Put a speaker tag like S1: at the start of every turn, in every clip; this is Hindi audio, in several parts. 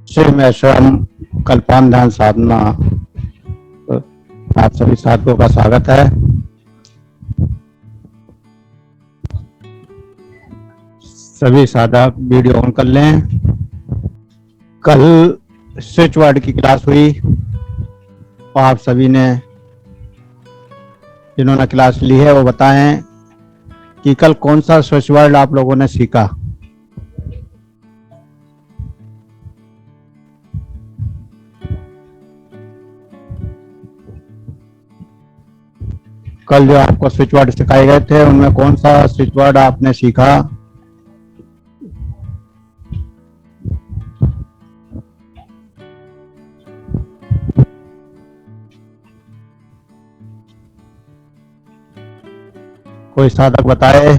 S1: श्री महेश्वरम कल्पान ध्यान साधना। आप सभी साधकों का स्वागत है। सभी साधक वीडियो ऑन कर लें। कल स्विच वर्ड की क्लास हुई। आप सभी ने जिन्होंने क्लास ली है वो बताएं कि कल कौन सा स्विच वर्ड आप लोगों ने सीखा। कल जो आपको स्विच वर्ड सिखाए गए थे उनमें कौन सा स्विच वर्ड आपने सीखा। कोई साधक बताए।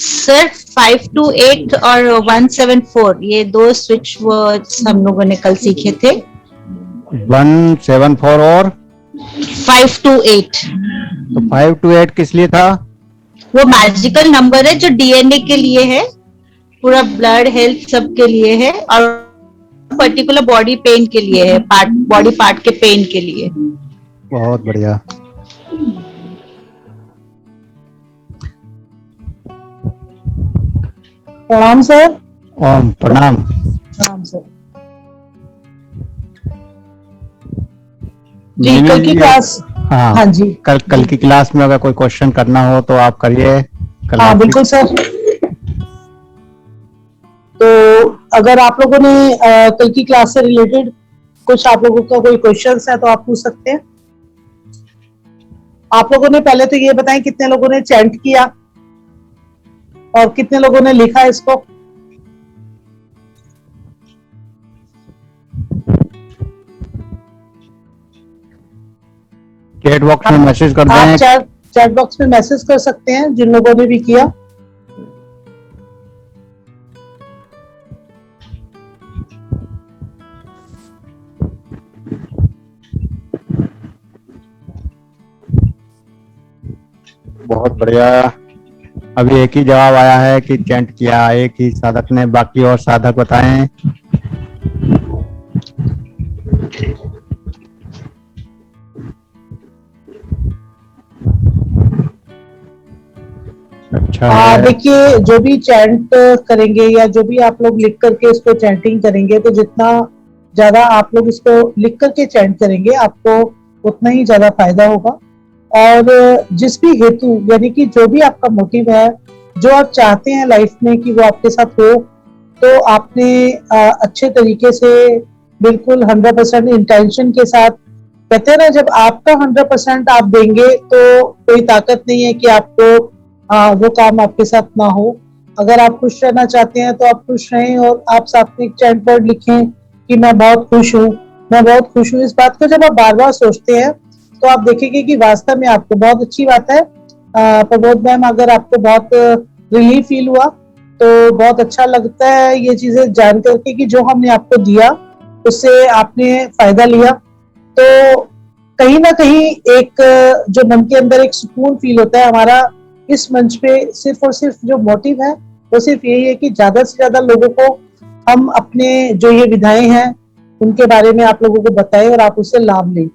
S2: सर 528 और 174 ये दो स्विच वर्ड्स हम लोगों ने कल सीखे थे।
S1: 174 और
S2: 528
S1: तो 528 किस लिए था?
S2: वो मैजिकल नंबर है जो डीएनए के लिए है, पूरा ब्लड हेल्थ सब के लिए है और पर्टिकुलर बॉडी पेन के लिए है, बॉडी पार्ट के पेन के लिए।
S1: बहुत बढ़िया।
S3: प्रणाम सर।
S1: ओम प्रणाम।
S3: प्रणाम सर
S1: जी,
S3: कल की क्लास। हाँ जी,
S1: कल की क्लास में अगर कोई क्वेश्चन करना हो तो आप करिए।
S3: हाँ बिल्कुल सर। तो अगर आप लोगों ने कल की क्लास से रिलेटेड कुछ आप लोगों का कोई क्वेश्चंस है तो आप पूछ सकते हैं। आप लोगों ने पहले तो ये बताएं कितने लोगों ने चैंट किया और कितने लोगों ने लिखा इसको।
S1: चैट बॉक्स में मैसेज कर दें।
S3: आप चैट बॉक्स में मैसेज कर सकते हैं जिन लोगों ने भी किया।
S1: बहुत बढ़िया। अभी एक ही जवाब आया है कि चैंट किया, एक ही साधक ने। बाकी और साधक बताएं। अच्छा,
S3: देखिए जो भी चैंट करेंगे या जो भी आप लोग लिख करके इसको चैंटिंग करेंगे तो जितना ज्यादा आप लोग इसको लिख करके चैंट करेंगे आपको उतना ही ज्यादा फायदा होगा। और जिस भी हेतु यानी कि जो भी आपका मोटिव है, जो आप चाहते हैं लाइफ में कि वो आपके साथ हो, तो आपने अच्छे तरीके से बिल्कुल 100% इंटेंशन के साथ, कहते हैं ना जब आपका 100% आप देंगे तो कोई ताकत नहीं है कि आपको वो काम आपके साथ ना हो। अगर आप खुश रहना चाहते हैं तो आप खुश रहें और आप साथ में एक चैंट वर्ड लिखें कि मैं बहुत खुश हूँ, मैं बहुत खुश हूँ। इस बात को जब आप बार बार सोचते हैं तो आप देखेंगे कि वास्तव में आपको बहुत अच्छी बात है। प्रबोध मैम, अगर आपको बहुत रिलीफ फील हुआ तो बहुत अच्छा लगता है ये चीजें जान करके कि जो हमने आपको दिया उससे आपने फायदा लिया। तो कहीं ना कहीं एक जो मन के अंदर एक सुकून फील होता है हमारा इस मंच पे। सिर्फ और सिर्फ जो मोटिव है वो सिर्फ यही है कि ज्यादा से ज्यादा लोगों को हम अपने जो ये विधाएं हैं उनके बारे में आप लोगों को बताएं और आप उससे लाभ लें।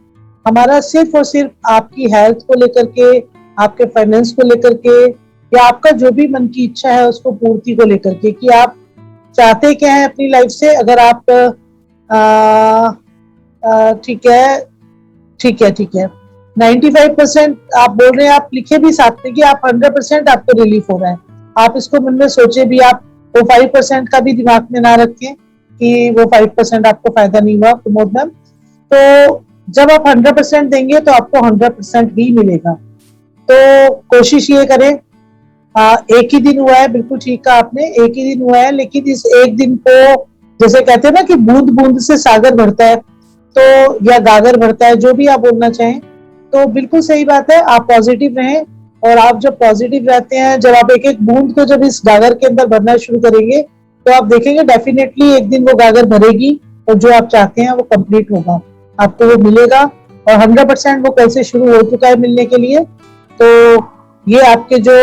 S3: हमारा सिर्फ और सिर्फ आपकी हेल्थ को लेकर के, आपके फाइनेंस को लेकर के, या आपका जो भी मन की इच्छा है उसको पूर्ति को लेकर के कि आप चाहते क्या है अपनी लाइफ से। अगर आप ठीक है 95% आप बोल रहे हैं, आप लिखे भी साथ में कि आप 100% आपको रिलीफ हो रहा है। आप इसको मन में सोचे भी, आप वो 5% का भी दिमाग में ना रखें कि वो 5% आपको फायदा नहीं हुआ प्रमोद मैम। तो जब आप 100% देंगे तो आपको 100% ही मिलेगा। तो कोशिश ये करें। एक ही दिन हुआ है, बिल्कुल ठीक कहा आपने, एक ही दिन हुआ है, लेकिन इस एक दिन को जैसे कहते हैं ना कि बूंद बूंद से सागर भरता है, तो या गागर भरता है, जो भी आप बोलना चाहें, तो बिल्कुल सही बात है। आप पॉजिटिव रहें और आप जब पॉजिटिव रहते हैं, जब आप एक एक बूंद को जब इस गागर के अंदर भरना शुरू करेंगे तो आप देखेंगे डेफिनेटली एक दिन वो गागर भरेगी और जो आप चाहते हैं वो कंप्लीट होगा, आपको वो मिलेगा। और 100% वो कल से शुरू हो चुका है मिलने के लिए। तो ये आपके जो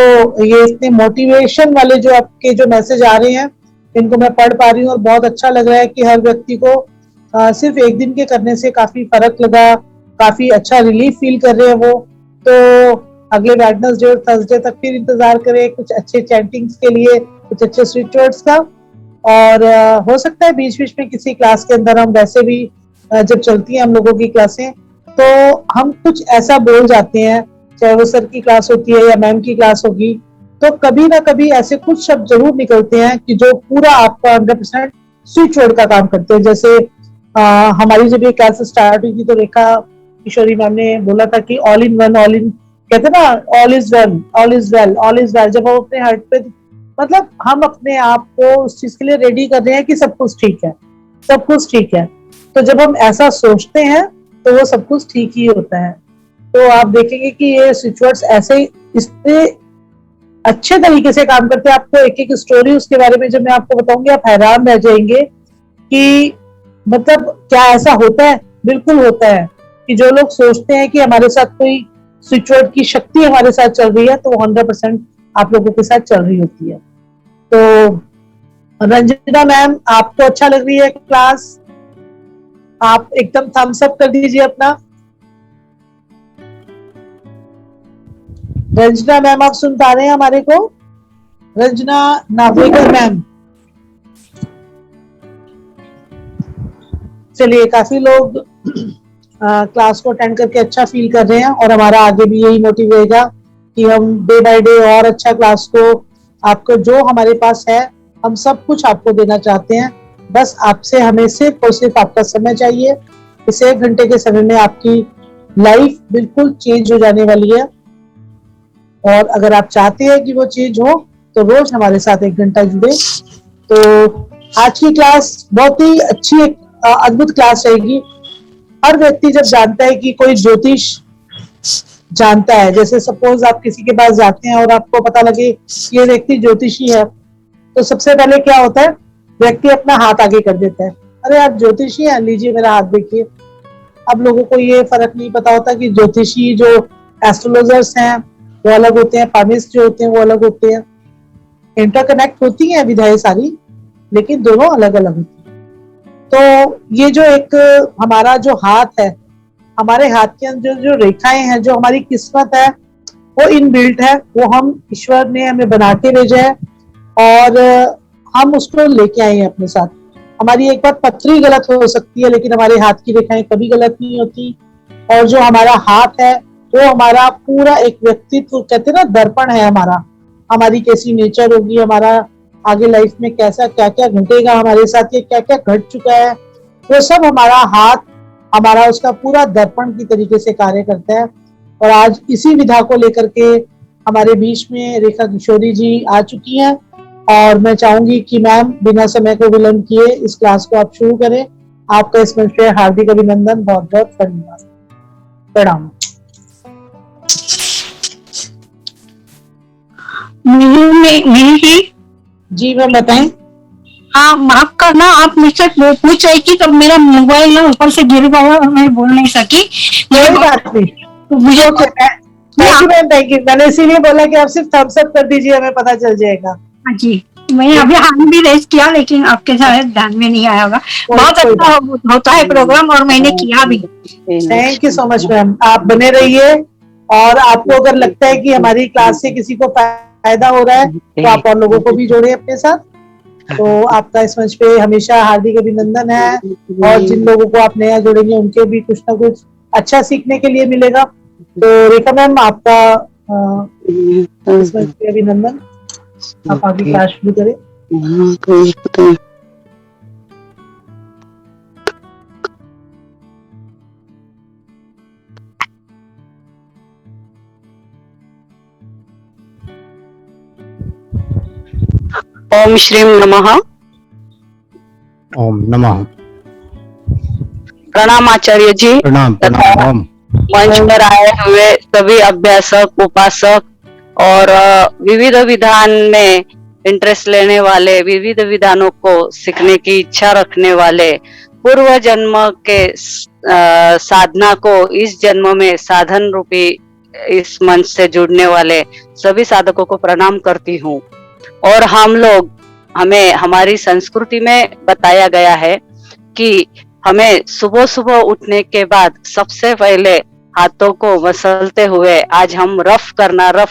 S3: ये इतने मोटिवेशन वाले जो आपके जो मैसेज आ रहे हैं, इनको मैं पढ़ पा रही हूँ और बहुत अच्छा लग रहा है कि हर व्यक्ति को सिर्फ एक दिन के करने से काफी फर्क लगा, काफी अच्छा रिलीफ फील कर रहे हैं वो। तो अगले वेडनेसडे और थर्सडे तक फिर इंतजार करें कुछ अच्छे चैंटिंग्स के लिए, कुछ अच्छे स्विच वर्ड्स का। और हो सकता है बीच बीच में किसी क्लास के अंदर हम वैसे भी जब चलती हैं हम लोगों की क्लासें, तो हम कुछ ऐसा बोल जाते हैं, चाहे वो सर की क्लास होती है या मैम की क्लास होगी, तो कभी ना कभी ऐसे कुछ शब्द जरूर निकलते हैं कि जो पूरा आपका 100% स्विच वर्ड का काम करते हैं। जैसे हमारी जब ये क्लास स्टार्ट हुई थी तो रेखा किशोरी मैम ने बोला था कि all in one, all in कहते ना, all is one, all is well, all is well. जब हम अपने हार्ट पे, मतलब हम अपने आप को उस चीज के लिए रेडी कर रहे हैं कि सब कुछ ठीक है, सब कुछ ठीक है। तो जब हम ऐसा सोचते हैं तो वो सब कुछ ठीक ही होता है। तो आप देखेंगे कि ये स्विच वर्ड्स ऐसे इतने अच्छे तरीके से काम करते हैं। आपको एक एक स्टोरी उसके बारे में जब मैं आपको बताऊंगी आप हैरान रह जाएंगे कि मतलब क्या ऐसा होता है। बिल्कुल होता है कि जो लोग सोचते हैं कि हमारे साथ कोई स्विच वर्ड की शक्ति हमारे साथ चल रही है, तो वो 100% आप लोगों के साथ चल रही होती है। तो रंजना मैम, आपको अच्छा लग रही है क्लास? आप एकदम थम्स अप कर दीजिए अपना। रंजना मैम, आप सुन पा रहे हैं हमारे को? रंजना नावेकर मैम, चलिए काफी लोग क्लास को अटेंड करके अच्छा फील कर रहे हैं और हमारा आगे भी यही मोटिव रहेगा कि हम डे बाय डे और अच्छा क्लास को, आपको जो हमारे पास है हम सब कुछ आपको देना चाहते हैं। बस आपसे हमें सिर्फ और सिर्फ आपका समय चाहिए। इस 1 घंटे के समय में आपकी लाइफ बिल्कुल चेंज हो जाने वाली है। और अगर आप चाहते हैं कि वो चेंज हो तो रोज हमारे साथ 1 घंटा जुड़े। तो आज की क्लास बहुत ही अच्छी एक अद्भुत क्लास रहेगी। हर व्यक्ति जब जानता है कि कोई ज्योतिष जानता है, जैसे सपोज आप किसी के पास जाते हैं और आपको पता लगे ये व्यक्ति ज्योतिषी है, तो सबसे पहले क्या होता है, व्यक्ति अपना हाथ आगे कर देता है, अरे आप ज्योतिषी हैं, लीजिए मेरा हाथ देखिए। अब लोगों को ये फर्क नहीं पता होता कि ज्योतिषी जो एस्ट्रोलॉजर्स हैं वो अलग होते हैं, पामिस्ट जो होते हैं वो अलग होते हैं। इंटरकनेक्ट होती हैं विधाएं सारी, लेकिन दोनों अलग अलग होती हैं। तो ये जो एक हमारा जो हाथ है, हमारे हाथ के अंदर जो रेखाएं हैं, जो हमारी किस्मत है वो इनबिल्ट है, वो हम ईश्वर ने हमें बना के भेजा है और हम उसको लेके आए हैं अपने साथ। हमारी एक बार पत्री गलत हो सकती है लेकिन हमारे हाथ की रेखाएं कभी गलत नहीं होती। और जो हमारा हाथ है वो हमारा पूरा एक व्यक्तित्व, कहते हैं ना दर्पण है हमारा, हमारी कैसी नेचर होगी, हमारा आगे लाइफ में कैसा क्या क्या घटेगा, हमारे साथ ये क्या क्या घट चुका है, वो सब हमारा हाथ, हमारा उसका पूरा दर्पण की तरीके से कार्य करता है। और आज इसी विधा को लेकर के हमारे बीच में रेखा किशोरी जी आ चुकी हैं और मैं चाहूंगी कि मैम बिना समय को विलंब किए इस क्लास को आप शुरू करें। आपका इस मंच पे हार्दिक अभिनंदन, बहुत बहुत धन्यवाद, प्रणाम। जी मैम बताएं।
S4: हाँ माफ करना, आप मुझसे पूछ रही थी तब मेरा मोबाइल ना ऊपर से गिर गया और मैं बोल नहीं सकी।
S3: कोई बात नहीं,
S4: तो मुझे
S3: thank you ma'am, thank you. मैंने इसीलिए बोला कि आप सिर्फ थम्स अप कर दीजिए, हमें पता चल जाएगा।
S4: जी, मैंने अभी हाथ भी रेस किया लेकिन आपके साथ ध्यान में नहीं आया होगा। बहुत अच्छा होता है प्रोग्राम और मैंने किया भी।
S3: Thank you so much ma'am, आप बने रहिए। और आपको अगर लगता है कि हमारी क्लास से किसी को फायदा हो रहा है तो आप और लोगों को भी जोड़े अपने साथ। तो आपका इस मंच पे हमेशा हार्दिक अभिनंदन है और जिन लोगों को आप नया जोड़ेंगे उनके भी कुछ ना कुछ अच्छा सीखने के लिए मिलेगा। तो रेखा मैम आपका इस मंच पे अभिनंदन, आप आगे क्लास शुरू करें।
S5: ओम श्रीम नमः।
S1: ओम नमः।
S5: प्रणाम आचार्य जी।
S1: प्रणाम प्रणाम।
S5: मंच पर आए हुए सभी अभ्यासक, उपासक और विविध विधान में इंटरेस्ट लेने वाले, विविध विधानों को सीखने की इच्छा रखने वाले, पूर्व जन्म के साधना को इस जन्म में साधन रूपी इस मंच से जुड़ने वाले सभी साधकों को प्रणाम करती हूँ। और हमें हमारी संस्कृति में बताया गया है कि हमें सुबह सुबह उठने के बाद सबसे पहले हाथों को मसलते हुए, आज हम रफ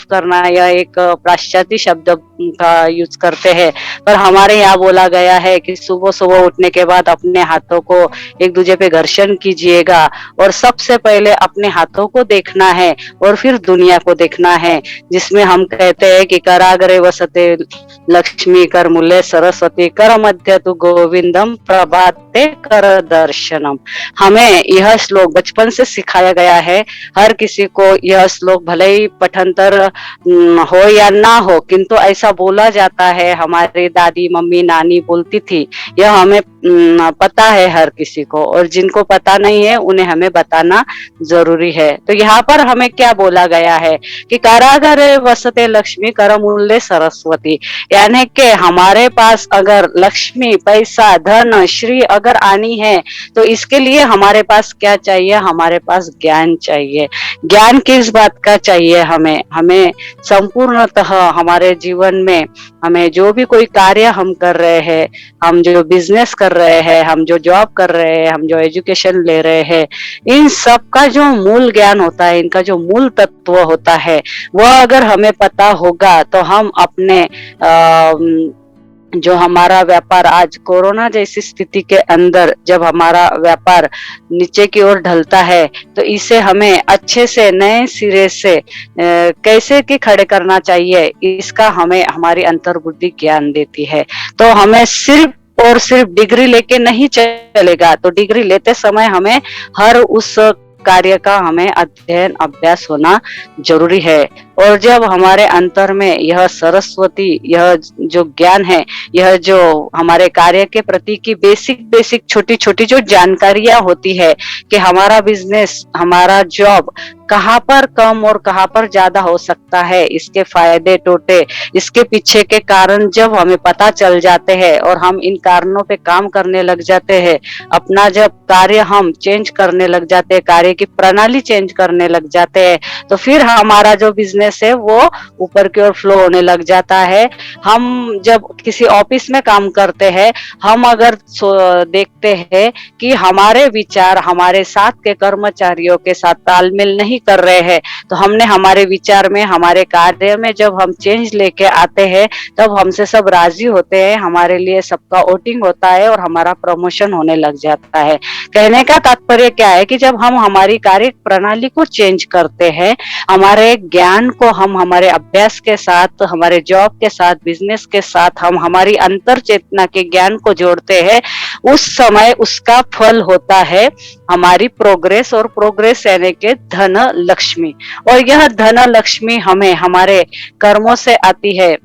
S5: करना यह एक पाश्चात्य शब्द का यूज करते हैं, पर हमारे यहाँ बोला गया है कि सुबह सुबह उठने के बाद अपने हाथों को एक दूसरे पे घर्षण कीजिएगा और सबसे पहले अपने हाथों को देखना है और फिर दुनिया को देखना है, जिसमें हम कहते हैं कि कराग्रे वसते लक्ष्मी कर मूल्य सरस्वती कर मध्य तु गोविंदम प्रभाते कर दर्शनम। हमें यह श्लोक बचपन से सिखाया गया है। हर किसी को यह श्लोक भले ही पठंतर हो या ना हो, किंतु ऐसा बोला जाता है, हमारी दादी मम्मी नानी बोलती थी, यह हमें पता है हर किसी को, और जिनको पता नहीं है उन्हें हमें बताना जरूरी है। तो यहाँ पर हमें क्या बोला गया है कि कारागारे वसते लक्ष्मी करमूल्य सरस्वती, यानी कि हमारे पास अगर लक्ष्मी, पैसा, धन, श्री अगर आनी है तो इसके लिए हमारे पास क्या चाहिए? हमारे पास ज्ञान चाहिए। ज्ञान किस बात का चाहिए? हमें संपूर्णतः हमारे जीवन में, हमें जो भी कोई कार्य हम कर रहे हैं, हम जो बिजनेस कर रहे हैं, हम जो जॉब कर रहे हैं, हम जो एजुकेशन ले रहे हैं, इन सब का जो मूल ज्ञान होता है, इनका जो मूल तत्व होता है, वह अगर हमें पता होगा तो हम अपने जो हमारा व्यापार आज कोरोना जैसी स्थिति के अंदर जब हमारा व्यापार नीचे की ओर ढलता है, तो इसे हमें अच्छे से नए सिरे से कैसे कि खड़े करना चाहिए, इसका हमें हमारी अंतर्बुद्धि ज्ञान देती है। तो हमें सिर्फ और सिर्फ डिग्री लेके नहीं चलेगा, तो डिग्री लेते समय हमें हर उस कार्य का हमें अध्ययन अभ्यास होना जरूरी है। और जब हमारे अंतर में यह सरस्वती, यह जो ज्ञान है, यह जो हमारे कार्य के प्रति की बेसिक छोटी छोटी जो जानकारियां होती है कि हमारा बिजनेस, हमारा जॉब कहाँ पर कम और कहाँ पर ज्यादा हो सकता है, इसके फायदे टोटे, इसके पीछे के कारण जब हमें पता चल जाते हैं और हम इन कारणों पे काम करने लग जाते हैं, अपना जब कार्य हम चेंज करने लग जाते हैं, कार्य की प्रणाली चेंज करने लग जाते हैं, तो फिर हमारा जो बिजनेस है वो ऊपर की ओर फ्लो होने लग जाता है। हम जब किसी ऑफिस में काम करते हैं, हम अगर देखते हैं कि हमारे विचार हमारे साथ के कर्मचारियों के साथ तालमेल नहीं कर रहे हैं, तो हमने हमारे विचार में, हमारे कार्य में जब हम चेंज लेके आते हैं, तब हमसे सब राजी होते हैं, हमारे लिए सबका वोटिंग होता है और हमारा प्रमोशन होने लग जाता है। कहने का तात्पर्य क्या है कि जब हम हमारी कार्य प्रणाली को चेंज करते हैं, हमारे ज्ञान को हम हमारे अभ्यास के साथ, हमारे जॉब के साथ, बिजनेस के साथ हम हमारी अंतर चेतना के ज्ञान को जोड़ते हैं, उस समय उसका फल होता है हमारी प्रोग्रेस, और प्रोग्रेस यानी के धन लक्ष्मी। और यह धन लक्ष्मी हमें हमारे कर्मों से आती है,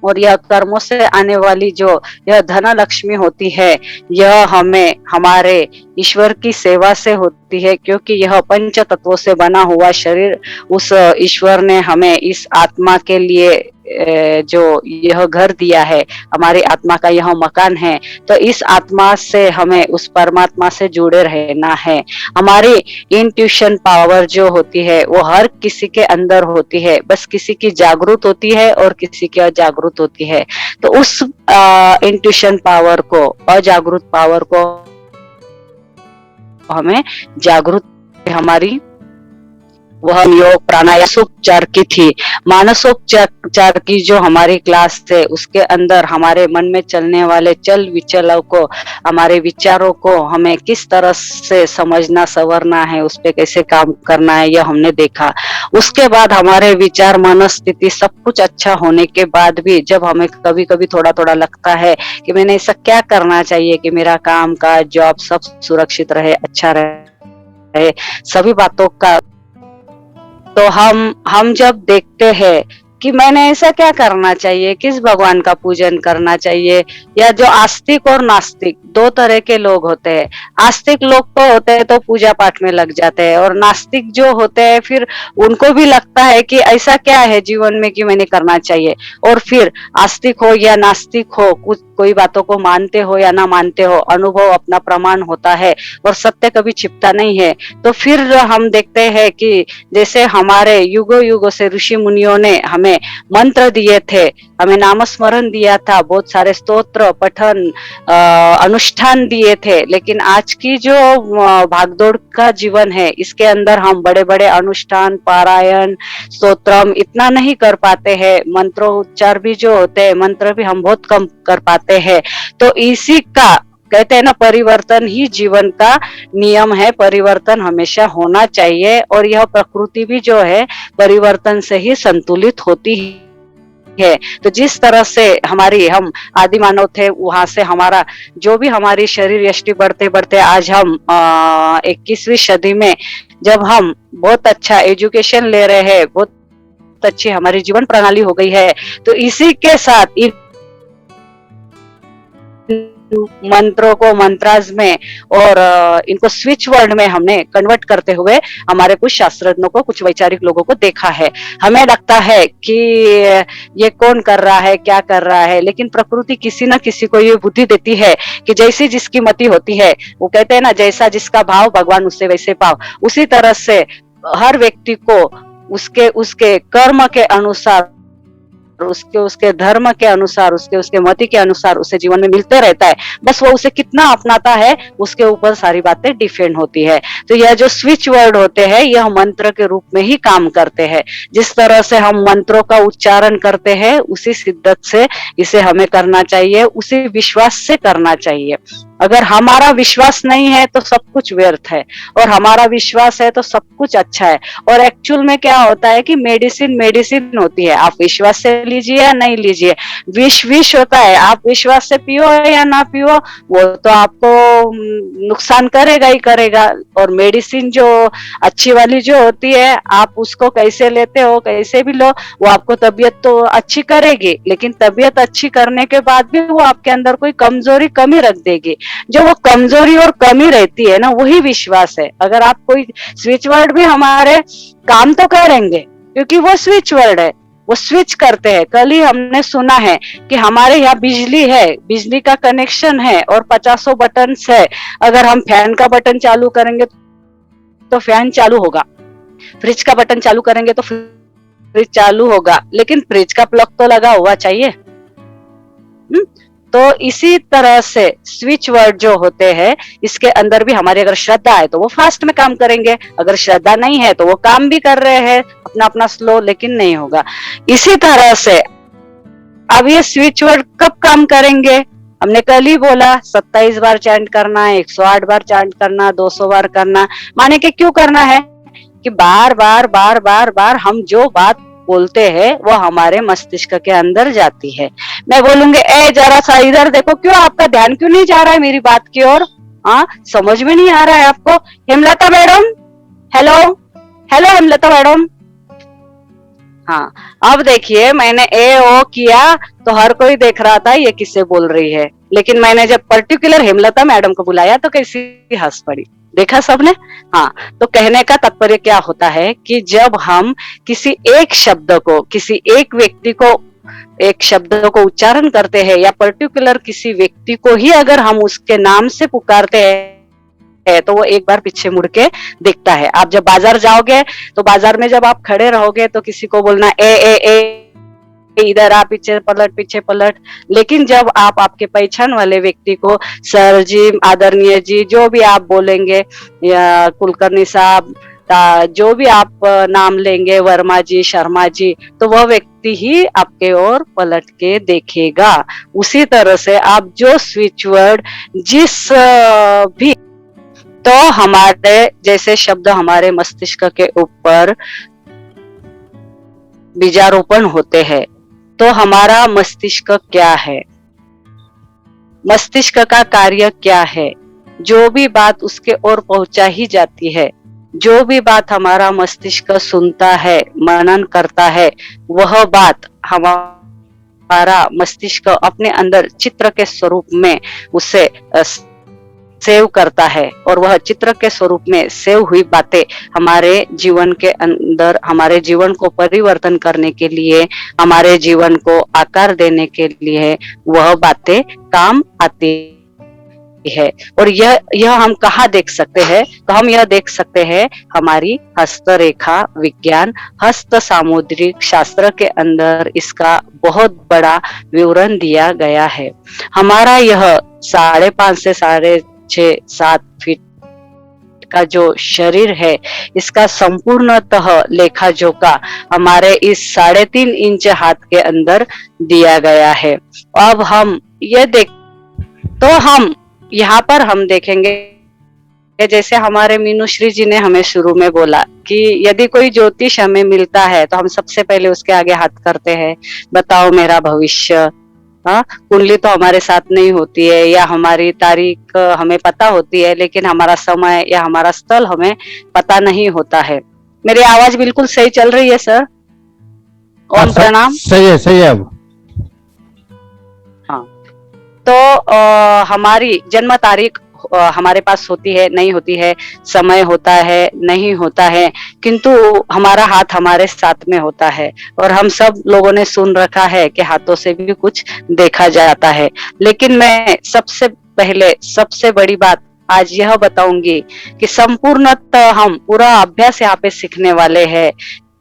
S5: और यह कर्मों से आने वाली जो यह धन लक्ष्मी होती है, यह हमें हमारे ईश्वर की सेवा से होती है, क्योंकि यह पंच तत्वों से बना हुआ शरीर उस ईश्वर ने हमें इस आत्मा के लिए जो यह घर दिया है, हमारी आत्मा का यह मकान है, तो इस आत्मा से हमें उस परमात्मा से जुड़े रहना है। हमारी इंट्यूशन पावर जो होती है वो हर किसी के अंदर होती है, बस किसी की जागरूक होती है और किसी की अजागरूक होती है। तो उस इंट्यूशन पावर को, अजागरूक पावर को हमें जागरूक, हमारी वह योग प्राणायामोपचार की थी। मानसोपचार की जो हमारी क्लास थे, उसके अंदर हमारे मन में चलने वाले चल विचलों को, हमारे विचारों को हमें किस तरह से समझना संवरना है, उस पे कैसे काम करना है, यह हमने देखा। उसके बाद हमारे विचार, मनस्थिति सब कुछ अच्छा होने के बाद भी जब हमें कभी कभी थोड़ा थोड़ा लगता है कि मैंने ऐसा क्या करना चाहिए कि मेरा काम का जॉब सब सुरक्षित रहे, अच्छा रहे, सभी बातों का, तो हम जब देखते हैं कि मैंने ऐसा क्या करना चाहिए, किस भगवान का पूजन करना चाहिए। या जो आस्तिक और नास्तिक दो तरह के लोग होते हैं। आस्तिक लोग तो होते हैं तो पूजा पाठ में लग जाते हैं, और नास्तिक जो होते हैं फिर उनको भी लगता है कि ऐसा क्या है जीवन में कि मैंने करना चाहिए। और फिर आस्तिक हो या नास्तिक हो, कुछ कोई बातों को मानते हो या ना मानते हो, अनुभव अपना प्रमाण होता है और सत्य कभी छिपता नहीं है। तो फिर हम देखते हैं कि जैसे हमारे युगों युगों से ऋषि मुनियों ने हमें मंत्र दिए थे, हमें नामस्मरण दिया था, बहुत सारे स्तोत्र पठन अनुष्ठान दिए थे। लेकिन आज की जो भागदौड़ का जीवन है, इसके अंदर हम बड़े बड़े अनुष्ठान, पारायण, स्तोत्रम इतना नहीं कर पाते हैं। मंत्रोच्चार भी जो होते हैं, मंत्र भी हम बहुत कम कर पाते हैं। तो इसी का कहते हैं ना, परिवर्तन ही जीवन का नियम है, परिवर्तन हमेशा होना चाहिए। और यह प्रकृति भी जो है परिवर्तन से ही संतुलित होती है। तो जिस तरह से हम आदि मानव थे, वहां से हमारा जो भी हमारी शरीर यष्टि बढ़ते बढ़ते आज हम 21वीं सदी में जब हम बहुत अच्छा एजुकेशन ले रहे हैं, बहुत अच्छी हमारी जीवन प्रणाली हो गई है, तो इसी के साथ इन मंत्रों को मंत्राज में और इनको स्विच वर्ड में हमने कन्वर्ट करते हुए हमारे कुछ शास्त्रज्ञों को, कुछ वैचारिक लोगों को देखा है। हमें लगता है कि ये कौन कर रहा है, क्या कर रहा है, लेकिन प्रकृति किसी न किसी को ये बुद्धि देती है कि जैसी जिसकी मति होती है, वो कहते हैं ना, जैसा जिसका भाव भगवान उससे वैसे पाव। उसी तरह से हर व्यक्ति को उसके कर्म के अनुसार, उसके धर्म के अनुसार, उसके मति के अनुसार उसे जीवन में मिलते रहता है। बस वो उसे कितना अपनाता है, उसके ऊपर सारी बातें डिपेंड होती है। तो यह जो स्विच वर्ड होते हैं, यह मंत्र के रूप में ही काम करते हैं। जिस तरह से हम मंत्रों का उच्चारण करते हैं, उसी शिद्दत से इसे हमें करना चाहिए, उसी विश्वास से करना चाहिए। अगर हमारा विश्वास नहीं है तो सब कुछ व्यर्थ है, और हमारा विश्वास है तो सब कुछ अच्छा है। और एक्चुअल में क्या होता है कि मेडिसिन होती है। आप विश्वास से लीजिए या नहीं लीजिए, विष होता है। आप विश्वास से पियो या ना पियो, वो तो आपको नुकसान करेगा ही करेगा। और मेडिसिन जो अच्छी वाली जो होती है, आप उसको कैसे लेते हो, कैसे भी लो, वो आपको तबीयत तो अच्छी करेगी, लेकिन तबीयत अच्छी करने के बाद भी वो आपके अंदर कोई कमजोरी, कमी रख देगी। जो वो कमजोरी और कमी रहती है ना, वही विश्वास है। अगर आप कोई स्विच वर्ड भी हमारे काम तो करेंगे, क्योंकि वो स्विच वर्ड है, वो स्विच करते हैं। कल ही हमने सुना है कि हमारे यहाँ बिजली है, बिजली का कनेक्शन है और 50 बटन है। अगर हम फैन का बटन चालू करेंगे तो फैन चालू होगा, फ्रिज का बटन चालू करेंगे तो फ्रिज चालू होगा, लेकिन फ्रिज का प्लग तो लगा हुआ चाहिए। तो इसी तरह से स्विच वर्ड जो होते हैं, इसके अंदर भी हमारी अगर श्रद्धा है तो वो फास्ट में काम करेंगे, अगर श्रद्धा नहीं है तो वो काम भी कर रहे हैं अपना अपना स्लो, लेकिन नहीं होगा। इसी तरह से अब ये स्विच वर्ड कब काम करेंगे? हमने कल ही बोला 27 बार चैंट करना, 108 बार चैंट करना, 200 बार करना। माने कि क्यों करना है कि बार बार हम जो बात बोलते हैं वो हमारे मस्तिष्क के अंदर जाती है। मैं बोलूंगी, ए जरा सा इधर देखो, क्यों आपका ध्यान क्यों नहीं जा रहा है मेरी बात की ओर? हाँ, समझ में नहीं आ रहा है आपको? Hemlata madam, hello Hemlata madam. हाँ, अब देखिए, मैंने ए ओ किया तो हर कोई देख रहा था ये किससे बोल रही है, लेकिन मैंने जब पर्टिकुलर हेमलता मैडम को बुलाया तो कैसी हंस पड़ी, देखा सबने? हाँ, तो कहने का तात्पर्य क्या होता है कि जब हम किसी एक शब्द को, किसी एक व्यक्ति को, एक शब्द को उच्चारण करते हैं, या पर्टिकुलर किसी व्यक्ति को ही अगर हम उसके नाम से पुकारते हैं, तो वो एक बार पीछे मुड़ के देखता है। आप जब बाजार जाओगे तो बाजार में जब आप खड़े रहोगे तो किसी को बोलना ए इधर आ, पीछे पलट। लेकिन जब आप आपके पहचान वाले व्यक्ति को सर जी, आदरणीय जी, जो भी आप बोलेंगे, या कुलकर्णी साहब, जो भी आप नाम लेंगे, वर्मा जी, शर्मा जी, तो वह व्यक्ति ही आपके ओर पलट के देखेगा। उसी तरह से आप जो स्विच वर्ड जिस भी, तो हमारे जैसे शब्द हमारे मस्तिष्क के ऊपर बीजारोपण होते हैं, तो हमारा मस्तिष्क क्या है, मस्तिष्क का कार्य क्या है, जो भी बात उसके ओर पहुंचा ही जाती है, जो भी बात हमारा मस्तिष्क सुनता है, मनन करता है, वह बात हमारा मस्तिष्क अपने अंदर चित्र के स्वरूप में उसे सेव करता है, और वह चित्र के स्वरूप में सेव हुई बातें हमारे जीवन के अंदर, हमारे जीवन को परिवर्तन करने के लिए, हमारे जीवन को आकार देने के लिए वह बातें काम आती है। और यह हम कहाँ देख सकते हैं? तो हम यह देख सकते हैं हमारी हस्तरेखा विज्ञान, हस्त सामुद्रिक शास्त्र के अंदर इसका बहुत बड़ा विवरण दिया गया है। हमारा यह 5.5 से 6.5-7 फीट का जो शरीर है, इसका संपूर्णतः लेखा जोखा हमारे इस 3.5 इंच हाथ के अंदर दिया गया है। अब हम ये तो हम यहाँ पर हम देखेंगे, जैसे हमारे मीनूश्री जी ने हमें शुरू में बोला कि यदि कोई ज्योतिष हमें मिलता है तो हम सबसे पहले उसके आगे हाथ करते हैं, बताओ मेरा भविष्य। हाँ, कुंडली तो हमारे साथ नहीं होती है, या हमारी तारीख हमें पता होती है, लेकिन हमारा समय या हमारा स्थल हमें पता नहीं होता है। मेरी आवाज बिल्कुल सही चल रही है सर? ओम प्रणाम।
S1: सही है अब।
S5: हाँ, तो हमारी जन्म तारीख हमारे पास होती है, नहीं होती है, समय होता है, नहीं होता है, किंतु हमारा हाथ हमारे साथ में होता है। और हम सब लोगों ने सुन रखा है कि हाथों से भी कुछ देखा जाता है। लेकिन मैं सबसे पहले सबसे बड़ी बात आज यह बताऊंगी कि संपूर्णतः हम पूरा अभ्यास यहाँ पे सीखने वाले हैं।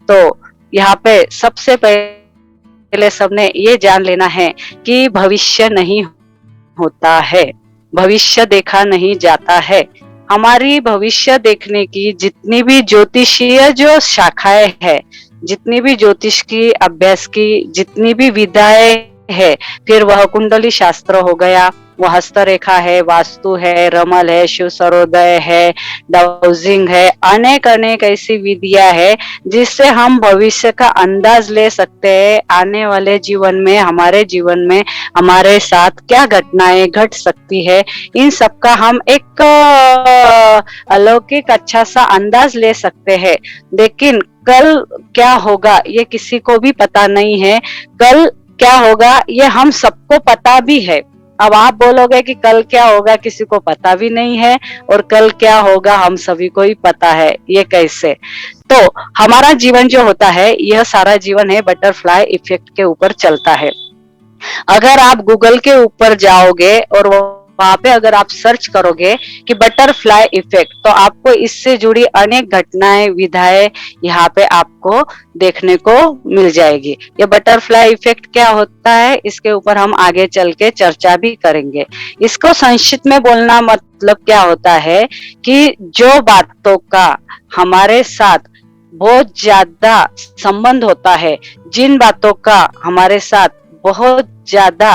S5: तो यहाँ पे सबसे पहले सबने ये जान लेना है कि भविष्य नहीं होता है, भविष्य देखा नहीं जाता है। हमारी भविष्य देखने की जितनी भी ज्योतिषीय जो शाखाएं है, जितनी भी ज्योतिष की अभ्यास की जितनी भी विधाएं है, फिर वह कुंडली शास्त्र हो गया, वो हस्तरेखा है, वास्तु है, रमल है, शिव सरोदय है, डाउजिंग है, अनेक ऐसी विधियां है जिससे हम भविष्य का अंदाज ले सकते हैं। आने वाले जीवन में, हमारे जीवन में हमारे साथ क्या घटनाएं घट सकती है, इन सब का हम एक अलौकिक अच्छा सा अंदाज ले सकते हैं। लेकिन कल क्या होगा ये किसी को भी पता नहीं है। कल क्या होगा ये हम सबको पता भी है। अब आप बोलोगे कि कल क्या होगा किसी को पता भी नहीं है, और कल क्या होगा हम सभी को ही पता है, ये कैसे? तो हमारा जीवन जो होता है, यह सारा जीवन है बटरफ्लाई इफेक्ट के ऊपर चलता है। अगर आप गूगल के ऊपर जाओगे और वहां पे अगर आप सर्च करोगे कि बटरफ्लाई इफेक्ट, तो आपको इससे जुड़ी अनेक घटनाएं, विधाएं यहाँ पे आपको देखने को मिल जाएगी। ये बटरफ्लाई इफेक्ट क्या होता है, इसके ऊपर हम आगे चल के चर्चा भी करेंगे। इसको संक्षिप्त में बोलना मतलब क्या होता है कि जो बातों का हमारे साथ बहुत ज्यादा संबंध होता है, जिन बातों का हमारे साथ बहुत ज्यादा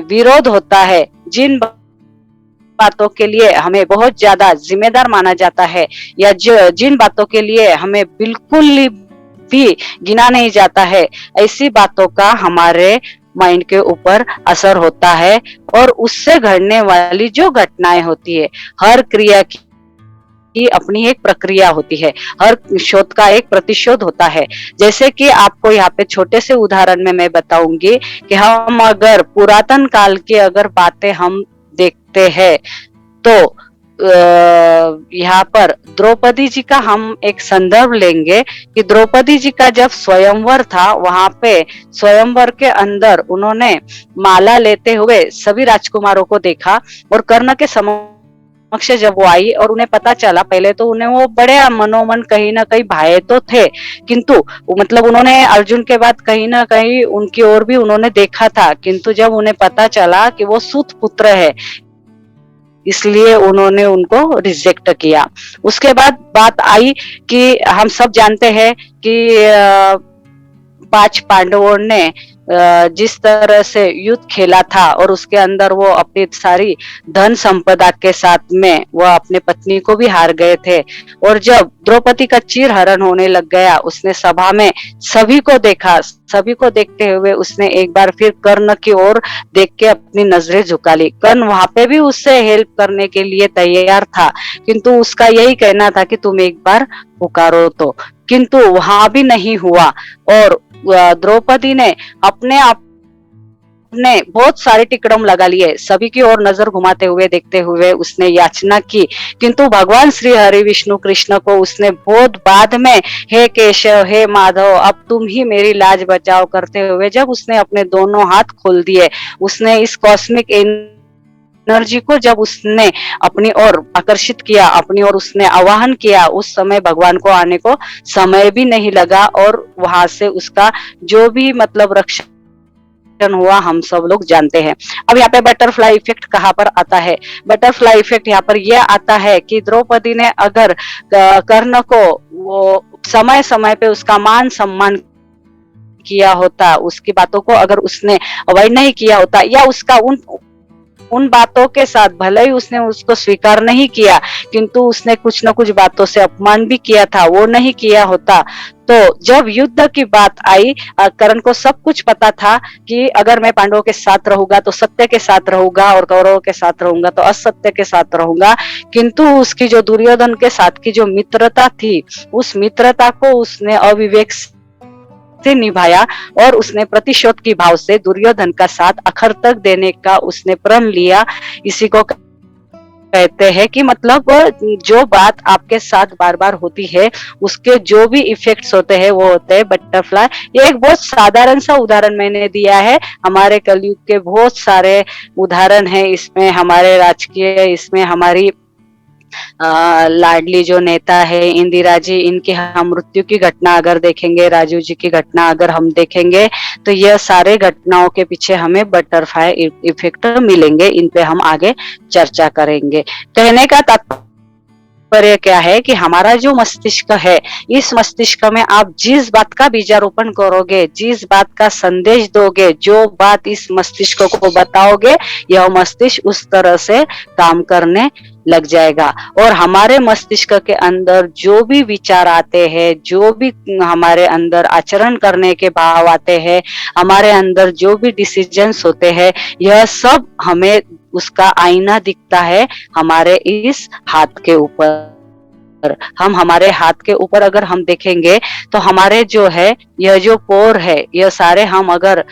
S5: विरोध होता है, जिन बातों के लिए हमें बहुत ज्यादा जिम्मेदार माना जाता है, या जिन बातों के लिए हमें बिल्कुल भी गिना नहीं जाता है, ऐसी बातों का हमारे माइंड के ऊपर असर होता है। और उससे घटने वाली जो घटनाएं होती है, हर क्रिया की अपनी एक प्रक्रिया होती है, हर शोध का एक प्रतिशोध होता है। जैसे कि आपको यहाँ पे छोटे से उदाहरण में मैं बताऊंगी कि हम अगर पुरातन काल की अगर बातें हम देखते हैं, तो यहाँ पर द्रौपदी जी का हम एक संदर्भ लेंगे कि द्रौपदी जी का जब स्वयंवर था, वहां पे स्वयंवर के अंदर उन्होंने माला लेते हुए सभी राजकुमारों को देखा, और कर्ण के समक्ष जब वो आई और उन्हें पता चला, पहले तो उन्हें वो बड़े मनोमन कहीं ना कहीं भाए तो थे, किंतु मतलब उन्होंने अर्जुन के बाद कहीं ना कहीं उनकी ओर भी उन्होंने देखा था, किंतु जब उन्हें पता चला कि वो सूत पुत्र है, इसलिए उन्होंने उनको रिजेक्ट किया। उसके बाद बात आई कि हम सब जानते हैं कि 5 पांडवों ने जिस तरह से युद्ध खेला था और उसके अंदर वो अपनी सारी धन संपदा के साथ में वह अपने पत्नी को भी हार गए थे। और जब द्रौपदी का चीर हरण होने लग गया, उसने सभा में सभी को देखा, सभी को देखते हुए उसने एक बार फिर कर्ण की ओर देख के अपनी नजरें झुका ली। कर्ण वहां पे भी उससे हेल्प करने के लिए तैयार था, किंतु उसका यही कहना था कि तुम एक बार पुकारो तो, किंतु वहां भी नहीं हुआ। और द्रौपदी ने अपने आप ने बहुत सारे टिकड़म लगा लिए, सभी की ओर नजर घुमाते हुए देखते हुए उसने याचना की, किंतु भगवान श्री हरि विष्णु कृष्ण को उसने बहुत बाद में हे केशव हे माधव अब तुम ही मेरी लाज बचाओ करते हुए जब उसने अपने दोनों हाथ खोल दिए, उसने इस कॉस्मिक एनर्जी को जब उसने अपनी ओर आकर्षित किया, अपनी ओर उसने आवाहन किया, उस समय भगवान को आने को समय भी नहीं लगा और वहां से उसका जो भी मतलब रक्षा हुआ हम सब लोग जानते हैं। अब यहाँ पे बटरफ्लाई इफेक्ट कहाँ पर आता है? बटरफ्लाई इफेक्ट यहाँ पर यह आता है कि द्रौपदी ने अगर कर्ण को वो समय समय पे उसका मान सम्मान किया होता, उसकी बातों को अगर उसने अवॉइड नहीं किया होता, या उसका उन बातों के साथ भले ही उसने उसको स्वीकार नहीं किया, किंतु उसने कुछ न कुछ बातों से अपमान भी किया था, वो नहीं किया होता, तो जब युद्ध की बात आई, कर्ण को सब कुछ पता था कि अगर मैं पांडवों के साथ रहूंगा तो सत्य के साथ रहूंगा और कौरवों के साथ रहूंगा तो असत्य के साथ रहूंगा, किंतु उसकी जो दुर्योधन के साथ की जो मित्रता थी, उस मित्रता को उसने अविवेक से निभाया और उसने प्रतिशोध की भाव से दुर्योधन का साथ आखिर तक देने का उसने प्रण लिया। इसी को कहते हैं कि मतलब जो बात आपके साथ बार बार होती है उसके जो भी इफेक्ट्स होते हैं वो होते हैं बटरफ्लाई। ये एक बहुत साधारण सा उदाहरण मैंने दिया है, हमारे कलयुग के बहुत सारे उदाहरण हैं इसमें, हमारे राजकीय, इसमें हमारी लाडली जो नेता है इंदिरा जी, इनकी हम मृत्यु की घटना अगर देखेंगे, राजीव जी की घटना अगर हम देखेंगे, तो यह सारे घटनाओं के पीछे हमें बटरफ्लाई इफेक्ट मिलेंगे। इन पे हम आगे चर्चा करेंगे। कहने का तात्पर्य क्या है कि हमारा जो मस्तिष्क है, इस मस्तिष्क में आप जिस बात का बीजारोपण करोगे, जिस बात का संदेश दोगे, जो बात इस मस्तिष्क को बताओगे, यह मस्तिष्क उस तरह से काम करने लग जाएगा। और हमारे मस्तिष्क के अंदर जो भी विचार आते हैं, जो भी हमारे अंदर आचरण करने के भाव आते हैं, हमारे अंदर जो भी डिसीजंस होते हैं, यह सब हमें उसका आईना दिखता है हमारे इस हाथ के ऊपर। हम हमारे हाथ के ऊपर अगर हम देखेंगे तो हमारे जो है यह जो पोर है, यह सारे हम अगर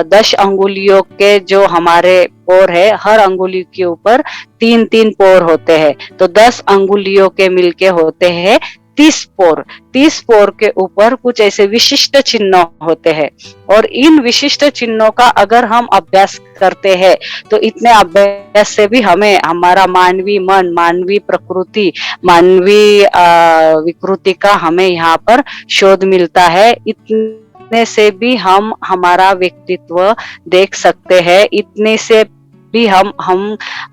S5: 10 अंगुलियों के जो हमारे पोर है, हर अंगुली के ऊपर 3-3 पोर होते हैं, तो 10 अंगुलियों के मिलके होते हैं 30 पोर। 30 पोर के ऊपर कुछ ऐसे विशिष्ट चिन्ह होते हैं, और इन विशिष्ट चिन्हों का अगर हम अभ्यास करते हैं तो इतने अभ्यास से भी हमें हमारा मानवीय मन, मानवीय प्रकृति, मानवीय विकृति का हमें यहाँ पर शोध मिलता है। इतने से भी हम हमारा व्यक्तित्व देख सकते हैं, इतने से भी हम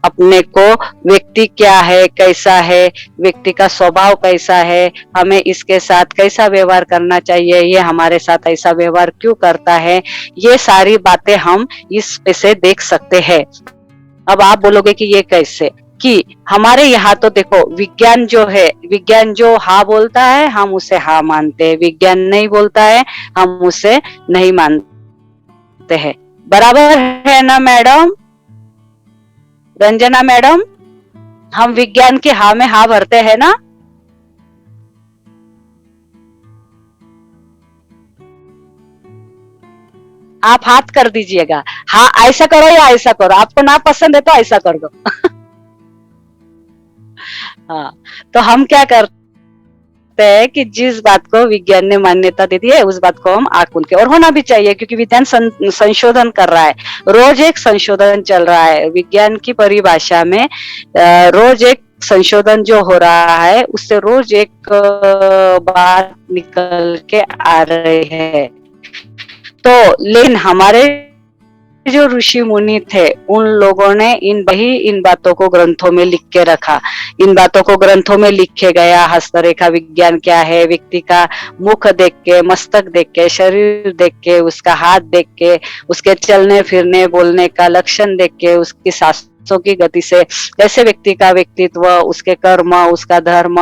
S5: अपने को व्यक्ति क्या है, कैसा है, व्यक्ति का स्वभाव कैसा है, हमें इसके साथ कैसा व्यवहार करना चाहिए, ये हमारे साथ ऐसा व्यवहार क्यों करता है, ये सारी बातें हम इस पे से देख सकते हैं। अब आप बोलोगे कि ये कैसे, कि हमारे यहाँ तो देखो विज्ञान जो है, विज्ञान जो हाँ बोलता है हम उसे हाँ मानते हैं, विज्ञान नहीं बोलता है हम उसे नहीं मानते हैं। बराबर है ना मैडम? रंजना मैडम, हम विज्ञान के हाँ में हाँ भरते हैं ना? आप हाथ कर दीजिएगा, हाँ ऐसा करो या ऐसा करो, आपको ना पसंद है तो ऐसा कर दो। हाँ, तो हम क्या करते हैं कि जिस बात को विज्ञान ने मान्यता दे दी है उस बात को हम आंख खोल के, और होना भी चाहिए क्योंकि विज्ञान संशोधन कर रहा है, रोज एक संशोधन चल रहा है विज्ञान की परिभाषा में। रोज एक संशोधन जो हो रहा है उससे रोज एक बात निकल के आ रही है। तो लेकिन हमारे जो ऋषि मुनि थे उन लोगों ने इन बातों को ग्रंथों में लिख के रखा। इन बातों को ग्रंथों में लिखे गया। हस्तरेखा विज्ञान क्या है, व्यक्ति का मुख देख के, मस्तक देख के, शरीर देख के, उसका हाथ देख के, उसके चलने फिरने बोलने का लक्षण देख के, उसकी सांसों की गति से कैसे व्यक्ति का व्यक्तित्व, उसके कर्म, उसका धर्म,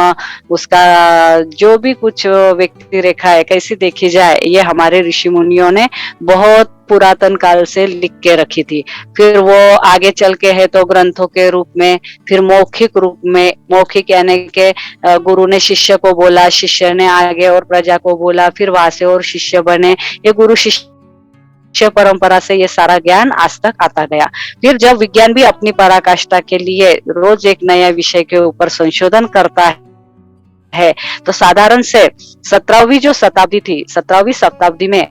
S5: उसका जो भी कुछ व्यक्ति रेखा है कैसी देखी जाए, ये हमारे ऋषि मुनियों ने बहुत पुरातन काल से लिख के रखी थी। फिर वो आगे चल के है तो ग्रंथों के रूप में, फिर मौखिक रूप में, मौखिक यानी के गुरु ने शिष्य को बोला, शिष्य ने आगे और प्रजा को बोला, फिर वहां से और शिष्य बने। ये गुरु शिष्य परंपरा से ये सारा ज्ञान आज तक आता गया। फिर जब विज्ञान भी अपनी पराकाष्ठा के लिए रोज एक नया विषय के ऊपर संशोधन करता है, तो साधारण से 17वीं जो शताब्दी थी, 17वीं शताब्दी में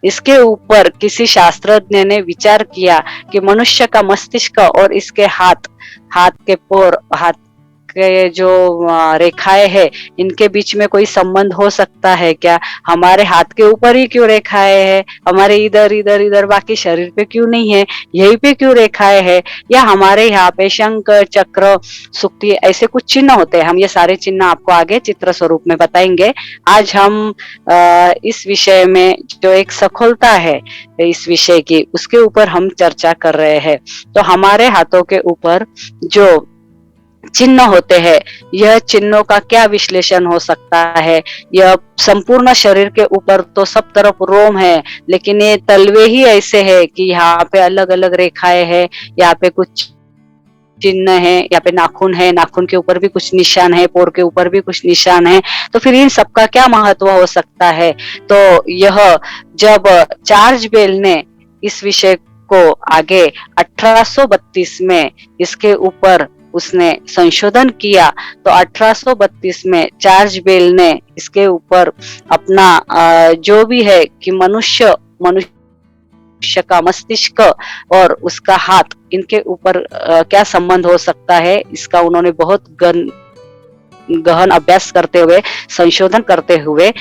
S5: इसके ऊपर किसी शास्त्रज्ञ ने विचार किया कि मनुष्य का मस्तिष्क और इसके हाथ के पोर, हाथ के जो रेखाएं है, इनके बीच में कोई संबंध हो सकता है क्या? हमारे हाथ के ऊपर ही क्यों रेखाएं है, हमारे इधर बाकी शरीर पे क्यों नहीं है, यहीं पे क्यों रेखाएं है? या हमारे यहाँ पे शंख, चक्र, सुक्ति ऐसे कुछ चिन्ह होते हैं। हम ये सारे चिन्ह आपको आगे चित्र स्वरूप में बताएंगे। आज हम इस विषय में जो एक सखोलता है इस विषय की, उसके ऊपर हम चर्चा कर रहे हैं। तो हमारे हाथों के ऊपर जो चिन्ह होते हैं, यह चिन्हों का क्या विश्लेषण हो सकता है? यह संपूर्ण शरीर के ऊपर तो सब तरफ रोम है, लेकिन ये तलवे ही ऐसे है कि यहाँ पे अलग अलग रेखाएं हैं, यहाँ पे कुछ चिन्ह है, यहाँ पे नाखून है, नाखून के ऊपर भी कुछ निशान है, पोर के ऊपर भी कुछ निशान है। तो फिर इन सबका क्या महत्व हो सकता है? तो यह जब चार्ल्स बेल ने इस विषय को आगे 1832 में इसके ऊपर उसने संशोधन किया, तो 1832 में चार्ल्स बेल ने इसके ऊपर अपना जो भी है कि मनुष्य का मस्तिष्क और उसका हाथ, इनके ऊपर क्या संबंध हो सकता है, इसका उन्होंने बहुत गहन अभ्यास करते हुए, संशोधन करते हुए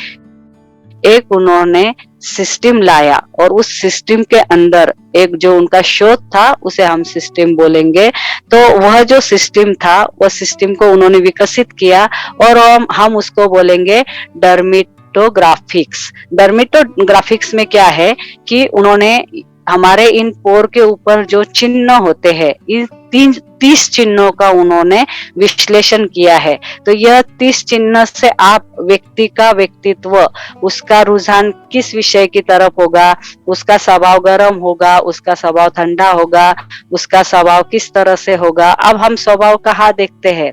S5: एक उन्होंने सिस्टम लाया, और उस सिस्टम के अंदर एक जो उनका शोध था उसे हम सिस्टम बोलेंगे। तो वह जो सिस्टम था, वह सिस्टम को उन्होंने विकसित किया और हम उसको बोलेंगे डर्मेटोग्राफिक्स। डर्मेटोग्राफिक्स में क्या है कि उन्होंने हमारे इन पोर के ऊपर जो चिन्ह होते हैं, इन 30 चिन्हों का उन्होंने विश्लेषण किया है। तो यह 30 चिन्ह से आप व्यक्ति का व्यक्तित्व, उसका रुझान किस विषय की तरफ होगा, उसका स्वभाव गर्म होगा, उसका स्वभाव ठंडा होगा, उसका स्वभाव किस तरह से होगा। अब हम स्वभाव कहाँ देखते हैं?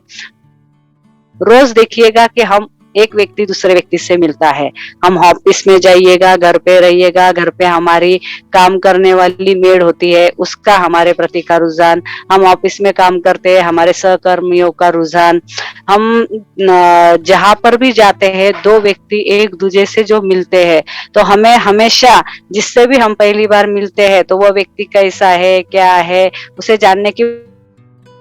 S5: रोज देखिएगा कि हम एक व्यक्ति दूसरे व्यक्ति से मिलता है। हम ऑफिस में जाइएगा, घर पे रहिएगा, घर पे हमारी काम करने वाली मेड होती है, उसका हमारे प्रति का रुझान, हम ऑफिस में काम करते हैं, हमारे सहकर्मियों का रुझान, हम जहां पर भी जाते हैं, दो व्यक्ति एक दूसरे से जो मिलते हैं, तो हमें हमेशा जिससे भी हम पहली बार मिलते हैं तो वह व्यक्ति कैसा है, क्या है, उसे जानने की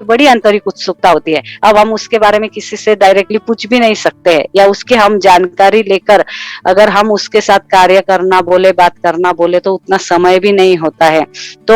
S5: बड़ी आंतरिक उत्सुकता होती है। अब हम उसके बारे में किसी से डायरेक्टली पूछ भी नहीं सकते हैं, या उसकी हम जानकारी लेकर अगर हम उसके साथ कार्य करना बोले, बात करना बोले, तो उतना समय भी नहीं होता है। तो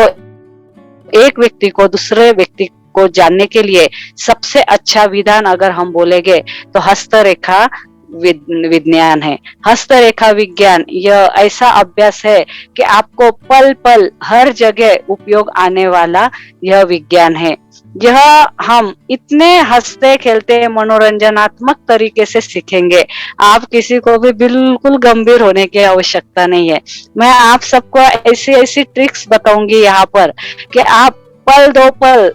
S5: एक व्यक्ति को दूसरे व्यक्ति को जानने के लिए सबसे अच्छा विधान अगर हम बोलेंगे तो हस्तरेखा विज्ञान है। हस्तरेखा विज्ञान यह ऐसा अभ्यास है कि आपको पल पल हर जगह उपयोग आने वाला यह विज्ञान है। यह हम इतने हंसते खेलते मनोरंजनात्मक तरीके से सीखेंगे, आप किसी को भी बिल्कुल गंभीर होने की आवश्यकता नहीं है। मैं आप सबको ऐसी ऐसी ट्रिक्स बताऊंगी यहाँ पर कि आप पल दो पल,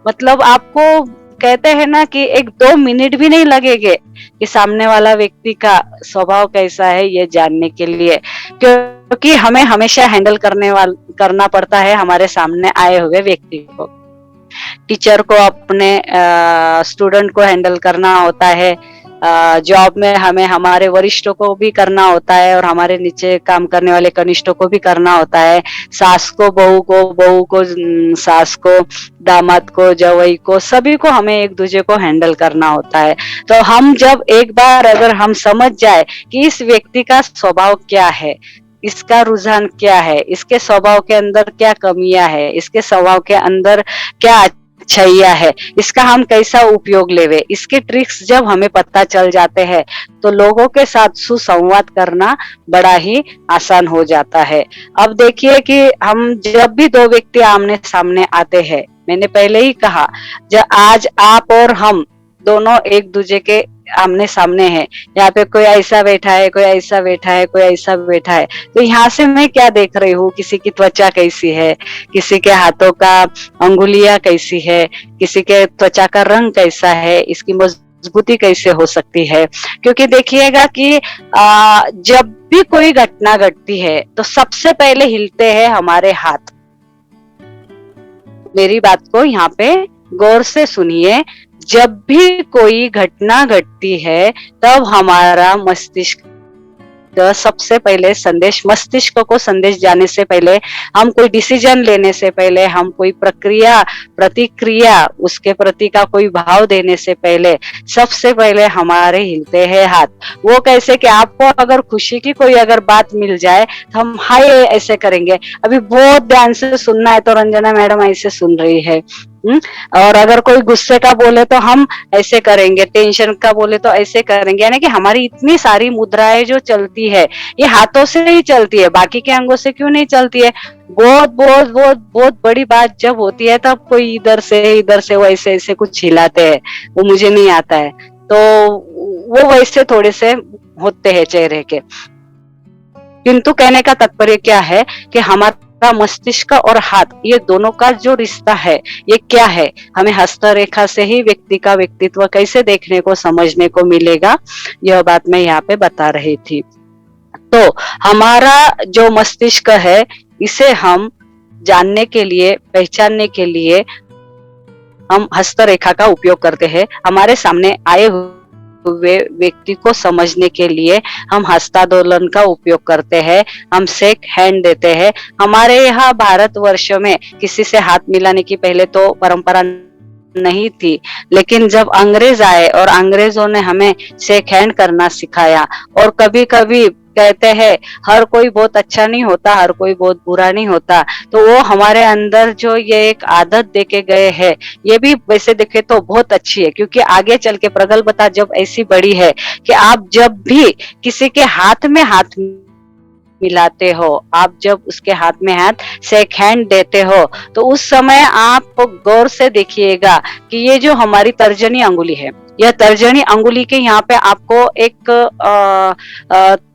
S5: मतलब आपको कहते हैं ना कि 1-2 मिनट भी नहीं लगेंगे कि सामने वाला व्यक्ति का स्वभाव कैसा है ये जानने के लिए, क्योंकि हमें हमेशा हैंडल करना पड़ता है हमारे सामने आए हुए व्यक्ति को। टीचर को अपने स्टूडेंट को हैंडल करना होता है, जॉब में हमें हमारे वरिष्ठों को भी करना होता है और हमारे नीचे काम करने वाले कनिष्ठों को भी करना होता है, सास को बहू को, बहू को सास को, दामाद को, जवाई को, सभी को हमें एक दूसरे को हैंडल करना होता है। तो हम जब एक बार अगर हम समझ जाए कि इस व्यक्ति का स्वभाव क्या है, इसका रुझान क्या है, इसके स्वभाव के अंदर क्या कमियां है, इसके स्वभाव के अंदर क्या अच्छाइयां है, इसका हम कैसा उपयोग लेवे, इसके ट्रिक्स जब हमें पता चल जाते हैं तो लोगों के साथ सुसंवाद करना बड़ा ही आसान हो जाता है। अब देखिए कि हम जब भी दो व्यक्ति आमने सामने आते हैं, मैंने पहले ही कहा, जब आज आप और हम दोनों एक दूसरे के आमने सामने हैं, यहाँ पे कोई ऐसा बैठा है, कोई ऐसा बैठा है, कोई ऐसा बैठा है, तो यहाँ से मैं क्या देख रही हूँ, किसी की त्वचा कैसी है, किसी के हाथों का अंगुलियां कैसी है, किसी के त्वचा का रंग कैसा है, इसकी मजबूती कैसे हो सकती है। क्योंकि देखिएगा कि जब भी कोई घटना घटती है तो सबसे पहले हिलते हैं हमारे हाथ। मेरी बात को यहाँ पे गौर से सुनिए, जब भी कोई घटना घटती है तब हमारा मस्तिष्क सबसे पहले संदेश, मस्तिष्क को संदेश जाने से पहले, हम कोई डिसीजन लेने से पहले, हम कोई प्रक्रिया प्रतिक्रिया उसके प्रति का कोई भाव देने से पहले सबसे पहले हमारे हिलते हैं हाथ। वो कैसे कि आपको अगर खुशी की कोई अगर बात मिल जाए तो हम हाय ऐसे करेंगे। अभी बहुत ध्यान से सुनना है, तो रंजना मैडम ऐसे सुन रही है। और अगर कोई गुस्से का बोले तो हम ऐसे करेंगे, टेंशन का बोले तो ऐसे करेंगे। यानी कि हमारी इतनी सारी मुद्राएं जो चलती है ये हाथों से ही चलती है, बाकी के अंगों से क्यों नहीं चलती है। बहुत बहुत बहुत बहुत बड़ी बात जब होती है तब कोई इधर से वो ऐसे ऐसे कुछ हिलाते हैं, वो मुझे नहीं आता है, तो वो वैसे थोड़े से होते हैं चेहरे के। किंतु कहने का तात्पर्य क्या है कि हमारा मस्तिष्क और हाथ, ये दोनों का जो रिश्ता है ये क्या है, हमें हस्तरेखा से ही व्यक्ति का व्यक्तित्व कैसे देखने को समझने को मिलेगा, यह बात मैं यहाँ पे बता रही थी। तो हमारा जो मस्तिष्क है इसे हम जानने के लिए, पहचानने के लिए हम हस्तरेखा का उपयोग करते हैं। हमारे सामने आए हुए व्यक्ति को समझने के लिए हम हस्तांदोलन का उपयोग करते हैं, हम शेक हैंड देते हैं। हमारे यहाँ भारतवर्ष में किसी से हाथ मिलाने की पहले तो परंपरा नहीं थी, लेकिन जब अंग्रेज आए और अंग्रेजों ने हमें शेक हैंड करना सिखाया, और कभी कभी कहते हैं हर कोई बहुत अच्छा नहीं होता, हर कोई बहुत बुरा नहीं होता, तो वो हमारे अंदर जो ये एक आदत देके गए हैं ये भी वैसे देखे तो बहुत अच्छी है। क्योंकि आगे चल के प्रगल्भता जब ऐसी बड़ी है कि आप जब भी किसी के हाथ में हाथ मिलाते हो, आप जब उसके हाथ में हाथ शेक हैंड देते हो, तो उस समय आप गौर से देखिएगा कि ये जो हमारी तर्जनी अंगुली है, यह तर्जनी अंगुली के यहाँ पे आपको एक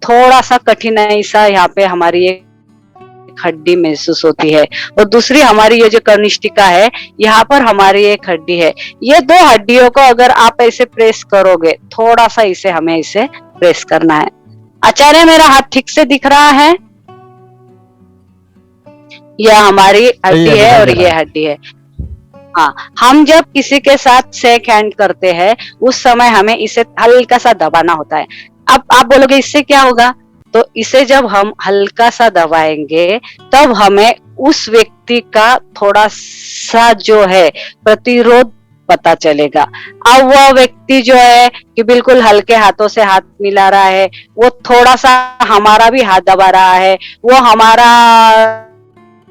S5: थोड़ा सा कठिनाई सा यहाँ पे हमारी एक हड्डी महसूस होती है, और दूसरी हमारी ये जो कर्निष्ठिका है यहाँ पर हमारी एक हड्डी है। ये दो हड्डियों को अगर आप ऐसे प्रेस करोगे, थोड़ा सा इसे हमें इसे प्रेस करना है। आचार्य मेरा हाथ ठीक से दिख रहा है? यह हमारी हड्डी है और ये हड्डी है। हाँ, हम जब किसी के साथ शेक हैंड करते हैं उस समय हमें इसे हल्का सा दबाना होता है। अब आप बोलोगे इससे क्या होगा, तो इसे जब हम हल्का सा दबाएंगे तब हमें उस व्यक्ति का थोड़ा सा जो है प्रतिरोध पता चलेगा। अब वह व्यक्ति जो है कि बिल्कुल हल्के हाथों से हाथ मिला रहा है, वो थोड़ा सा हमारा भी हाथ दबा रहा है, वो हमारा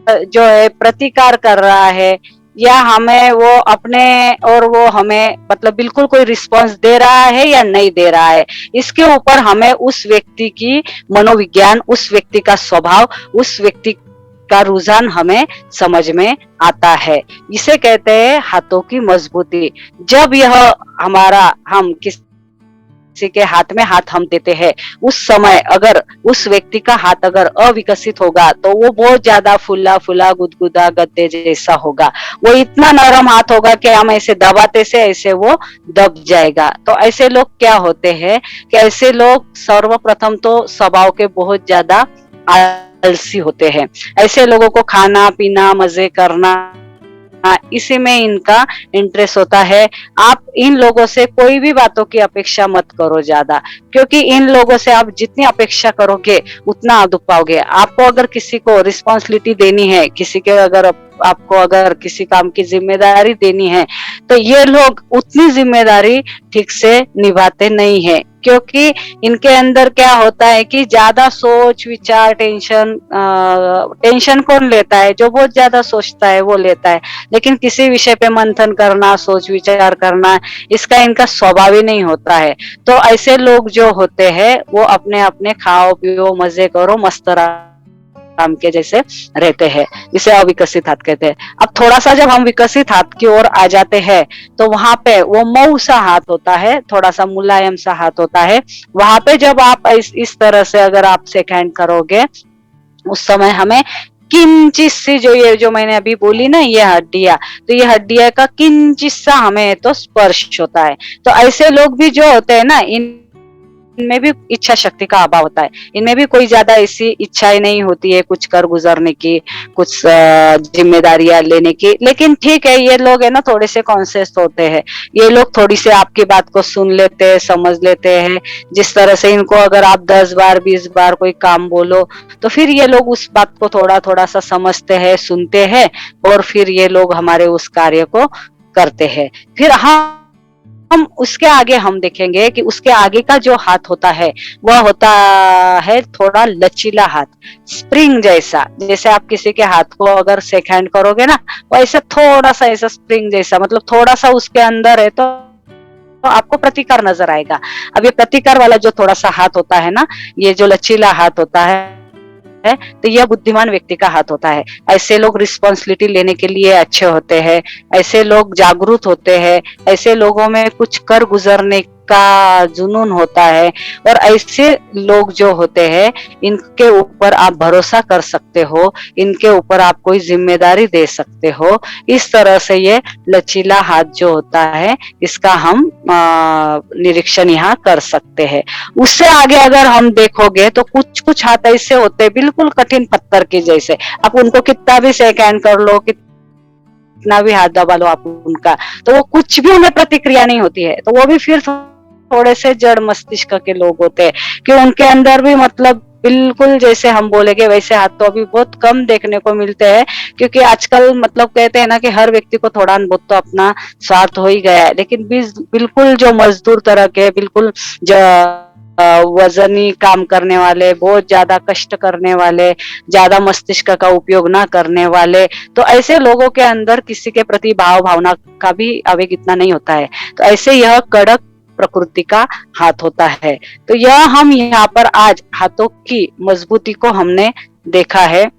S5: जो है प्रतिकार कर रहा है, या हमें वो अपने और वो हमें मतलब बिल्कुल कोई रिस्पांस दे रहा है या नहीं दे रहा है, इसके ऊपर हमें उस व्यक्ति की मनोविज्ञान, उस व्यक्ति का स्वभाव, उस व्यक्ति का रुझान हमें समझ में आता है। इसे कहते हैं हाथों की मजबूती। जब यह हमारा, हम किसी के हाथ में हाथ हम देते हैं उस समय अगर उस व्यक्ति का हाथ अगर अविकसित होगा तो वो बहुत ज्यादा फुला फुला गुदगुदा गद्दे जैसा होगा। वो इतना नरम हाथ होगा कि हम ऐसे दबाते से ऐसे वो दब जाएगा। तो ऐसे लोग क्या होते हैं कि ऐसे लोग सर्वप्रथम तो स्वभाव के बहुत ज्यादा आलसी होते हैं। ऐसे लोगों को खाना पीना मजे करना इसी में इनका इंटरेस्ट होता है। आप इन लोगों से कोई भी बातों की अपेक्षा मत करो ज्यादा, क्योंकि इन लोगों से आप जितनी अपेक्षा करोगे उतना आप दुख पाओगे। आपको अगर किसी को रिस्पॉन्सिबिलिटी देनी है, किसी के अगर आपको अगर किसी काम की जिम्मेदारी देनी है, तो ये लोग उतनी जिम्मेदारी ठीक से निभाते नहीं है। क्योंकि इनके अंदर क्या होता है कि ज्यादा सोच विचार टेंशन कौन लेता है? जो बहुत ज्यादा सोचता है वो लेता है, लेकिन किसी विषय पे मंथन करना, सोच विचार करना, इसका इनका स्वभाव ही नहीं होता है। तो ऐसे लोग जो होते हैं वो अपने अपने खाओ पियो मजे करो मस्त राम के जैसे रहते हैं, इसे अविकसित हाथ कहते हैं। अब थोड़ा सा जब हम विकसित हाथ की ओर आ जाते हैं तो वहां पे वो मऊ सा हाथ होता है, थोड़ा सा मुलायम सा हाथ होता है। वहां पे जब आप इस तरह से अगर आप शेक हैंड करोगे, उस समय हमें किंचित सी जो मैंने अभी बोली ना, ये हड्डियां, तो ये हड्डियां का किंचित सा हमें तो स्पर्श होता है। तो ऐसे लोग भी जो होते हैं ना, इनमें भी इच्छा शक्ति का अभाव होता है, इनमें भी कोई ज्यादा ऐसी इच्छाएं नहीं होती है कुछ कर गुजरने की, कुछ जिम्मेदारियां लेने की। लेकिन ठीक है, ये लोग है ना थोड़े से कॉन्शियस होते हैं, ये लोग थोड़ी से आपकी बात को सुन लेते हैं, समझ लेते हैं। जिस तरह से इनको अगर आप 10 बार 20 बार कोई काम बोलो तो फिर ये लोग उस बात को थोड़ा थोड़ा सा समझते हैं, सुनते हैं, और फिर ये लोग हमारे उस कार्य को करते हैं। फिर हम उसके आगे हम देखेंगे कि उसके आगे का जो हाथ होता है वह होता है थोड़ा लचीला हाथ, स्प्रिंग जैसा। जैसे आप किसी के हाथ को अगर शेक हैंड करोगे ना, वैसे थोड़ा सा ऐसा स्प्रिंग जैसा, मतलब थोड़ा सा उसके अंदर है तो आपको प्रतिकार नजर आएगा। अब ये प्रतिकार वाला जो थोड़ा सा हाथ होता है ना, ये जो लचीला हाथ होता है तो यह बुद्धिमान व्यक्ति का हाथ होता है। ऐसे लोग रिस्पॉन्सिबिलिटी लेने के लिए अच्छे होते हैं, ऐसे लोग जागरूक होते हैं, ऐसे लोगों में कुछ कर गुजरने का जुनून होता है, और ऐसे लोग जो होते हैं इनके ऊपर आप भरोसा कर सकते हो, इनके ऊपर आप कोई जिम्मेदारी दे सकते हो। इस तरह से ये लचीला हाथ जो होता है इसका हम निरीक्षण यहाँ कर सकते हैं। उससे आगे अगर हम देखोगे तो कुछ कुछ हाथ ऐसे होते हैं बिल्कुल कठिन पत्थर के जैसे, आप उनको कितना भी शेक हैंड कर लो, कितना भी हाथ दबा लो आप उनका, तो वो कुछ भी उन्हें प्रतिक्रिया नहीं होती है। तो वो भी फिर थोड़े से जड़ मस्तिष्क के लोग होते हैं कि उनके अंदर भी मतलब बिल्कुल जैसे हम बोलेंगे वैसे हाथ तो अभी बहुत कम देखने को मिलते हैं, क्योंकि आजकल मतलब कहते हैं ना कि हर व्यक्ति को थोड़ा बहुत तो अपना स्वार्थ हो ही गया है। लेकिन बिल्कुल जो मजदूर तरह के, बिल्कुल वजनी काम करने वाले, बहुत ज्यादा कष्ट करने वाले, ज्यादा मस्तिष्क का उपयोग ना करने वाले, तो ऐसे लोगों के अंदर किसी के प्रति भाव भावना का भी आवेग इतना नहीं होता है। तो ऐसे यह कड़क प्रकृति का हाथ होता है। तो यह हम यहाँ पर आज हाथों की मजबूती को हमने देखा है।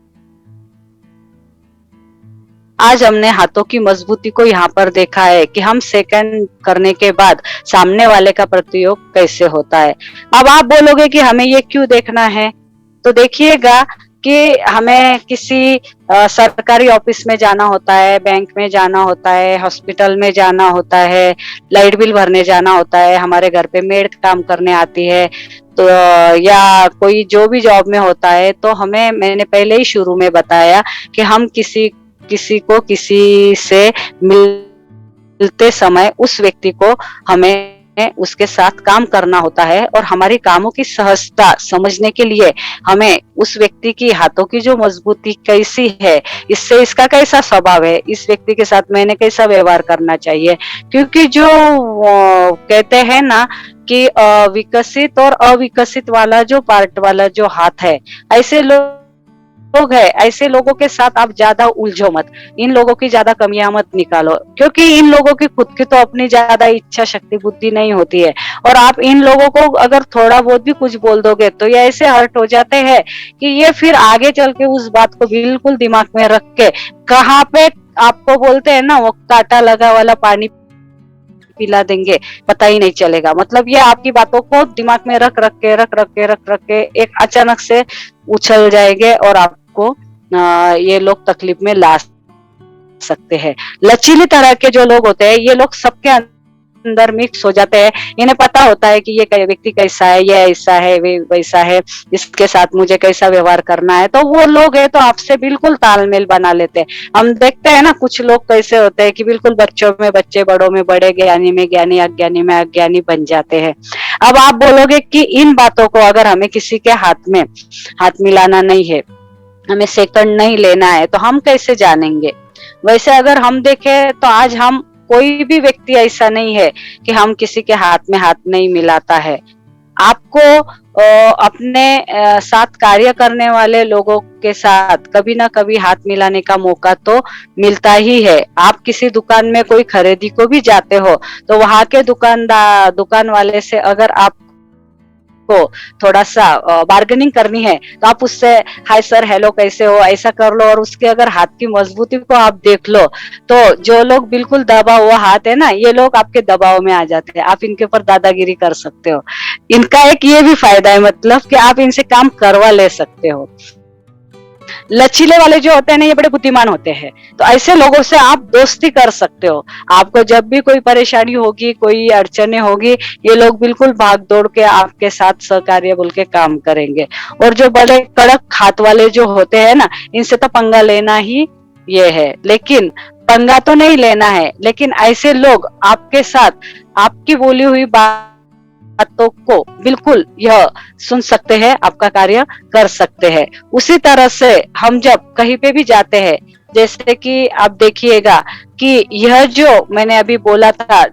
S5: आज हमने हाथों की मजबूती को यहाँ पर देखा है कि हम सेकंड करने के बाद सामने वाले का प्रयोग कैसे होता है। अब आप बोलोगे कि हमें ये क्यों देखना है, तो देखिएगा कि हमें किसी सरकारी ऑफिस में जाना होता है, बैंक में जाना होता है, हॉस्पिटल में जाना होता है, लाइट बिल भरने जाना होता है, हमारे घर पे मेड काम करने आती है, तो या कोई जो भी जॉब में होता है, तो हमें, मैंने पहले ही शुरू में बताया कि हम किसी से मिलते समय उस व्यक्ति को हमें उसके साथ काम करना होता है, और हमारी कामों की सहजता समझने के लिए हमें उस व्यक्ति की हाथों की जो मजबूती कैसी है, इससे इसका कैसा स्वभाव है, इस व्यक्ति के साथ मैंने कैसा व्यवहार करना चाहिए। क्योंकि जो कहते हैं ना कि विकसित और अविकसित वाला जो पार्ट वाला जो हाथ है, ऐसे लोग है, ऐसे लोगों के साथ आप ज्यादा उलझो मत, इन लोगों की ज्यादा कमियां मत निकालो, क्योंकि इन लोगों की खुद की तो अपनी ज्यादा इच्छा शक्ति बुद्धि नहीं होती है, और आप इन लोगों को अगर थोड़ा बहुत भी कुछ बोल दोगे तो ये ऐसे हर्ट हो जाते हैं कि ये फिर आगे चल के उस बात को बिल्कुल दिमाग में रख के कहाँ पे आपको बोलते हैं ना, वो कांटा लगा वाला पानी पिला देंगे, पता ही नहीं चलेगा। मतलब ये आपकी बातों को दिमाग में रख के एक अचानक से उछल जाएंगे और आपको ये लोग तकलीफ में ला सकते हैं। लचीली तरह के जो लोग होते हैं, ये लोग सबके अंदर मिक्स हो जाते हैं। इन्हें पता होता है कि ये व्यक्ति कैसा है, ये ऐसा है, वे वैसा है, इसके साथ मुझे कैसा व्यवहार करना है, तो वो लोग है तो आपसे बिल्कुल तालमेल बना लेते हैं। हम देखते हैं ना कुछ लोग कैसे होते हैं कि बिल्कुल बच्चों में बच्चे, बड़ों में बड़े, ज्ञानी में ज्ञानी, अज्ञानी में अज्ञानी बन जाते हैं। अब आप बोलोगे कि इन बातों को अगर हमें किसी के हाथ में हाथ मिलाना नहीं है, हमें सेकंड नहीं लेना है, तो हम कैसे जानेंगे? वैसे अगर हम देखें तो आज हम कोई भी व्यक्ति ऐसा नहीं है कि हम किसी के हाथ में हाथ नहीं मिलाता है। आपको अपने साथ कार्य करने वाले लोगों के साथ कभी ना कभी हाथ मिलाने का मौका तो मिलता ही है। आप किसी दुकान में कोई खरीदी को भी जाते हो तो वहां के दुकान वाले से अगर आप को थोड़ा सा बार्गेनिंग करनी है तो आप उससे हाय सर हेलो कैसे हो ऐसा कर लो, और उसके अगर हाथ की मजबूती को आप देख लो तो जो लोग बिल्कुल दबा हुआ हाथ है ना, ये लोग आपके दबाव में आ जाते हैं, आप इनके ऊपर दादागिरी कर सकते हो। इनका एक ये भी फायदा है, मतलब कि आप इनसे काम करवा ले सकते हो। लचीले वाले जो होते हैं ना, ये बड़े बुद्धिमान होते हैं, तो ऐसे लोगों से आप दोस्ती कर सकते हो। आपको जब भी कोई परेशानी होगी, कोई अड़चने होगी, ये लोग बिल्कुल भाग दौड़ के आपके साथ सहकार्य बोल के काम करेंगे। और जो बड़े कड़क हाथ वाले जो होते हैं ना, इनसे तो पंगा लेना ही ये है, लेकिन पंगा तो नहीं लेना है, लेकिन ऐसे लोग आपके साथ आपकी बोली हुई बातों को बिल्कुल यह सुन सकते हैं, आपका कार्य कर सकते हैं। उसी तरह से हम जब कहीं पे भी जाते हैं, जैसे कि आप देखिएगा कि यह जो मैंने अभी बोला था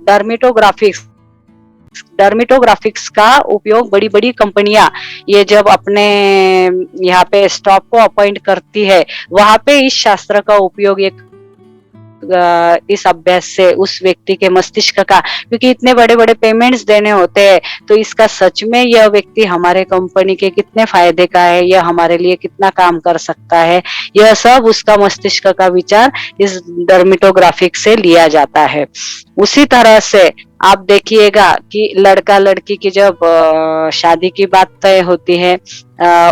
S5: डर्मेटोग्राफिक्स का उपयोग बड़ी बड़ी कंपनियां ये जब अपने यहाँ पे स्टॉफ को अपॉइंट करती है, वहां पे इस शास्त्र का उपयोग इस अभ्यास से उस व्यक्ति के मस्तिष्क का, क्योंकि इतने बड़े बड़े पेमेंट्स देने होते हैं, तो इसका सच में यह व्यक्ति हमारे कंपनी के कितने फायदे का है, यह हमारे लिए कितना काम कर सकता है, यह सब उसका मस्तिष्क का विचार इस डर्मेटोग्राफिक से लिया जाता है। उसी तरह से आप देखिएगा कि लड़का लड़की की जब शादी की बात तय होती है,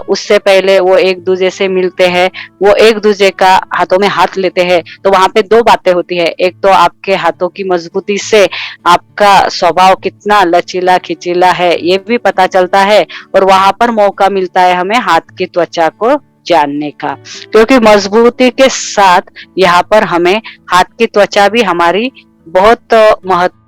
S5: उससे पहले वो एक दूसरे से मिलते हैं, वो एक दूसरे का हाथों में हाथ लेते हैं, तो वहां पे दो बातें होती है। एक तो आपके हाथों की मजबूती से आपका स्वभाव कितना लचीला खिचीला है ये भी पता चलता है, और वहां पर मौका मिलता है हमें हाथ की त्वचा को जानने का, क्योंकि मजबूती के साथ यहाँ पर हमें हाथ की त्वचा भी हमारी बहुत महत्व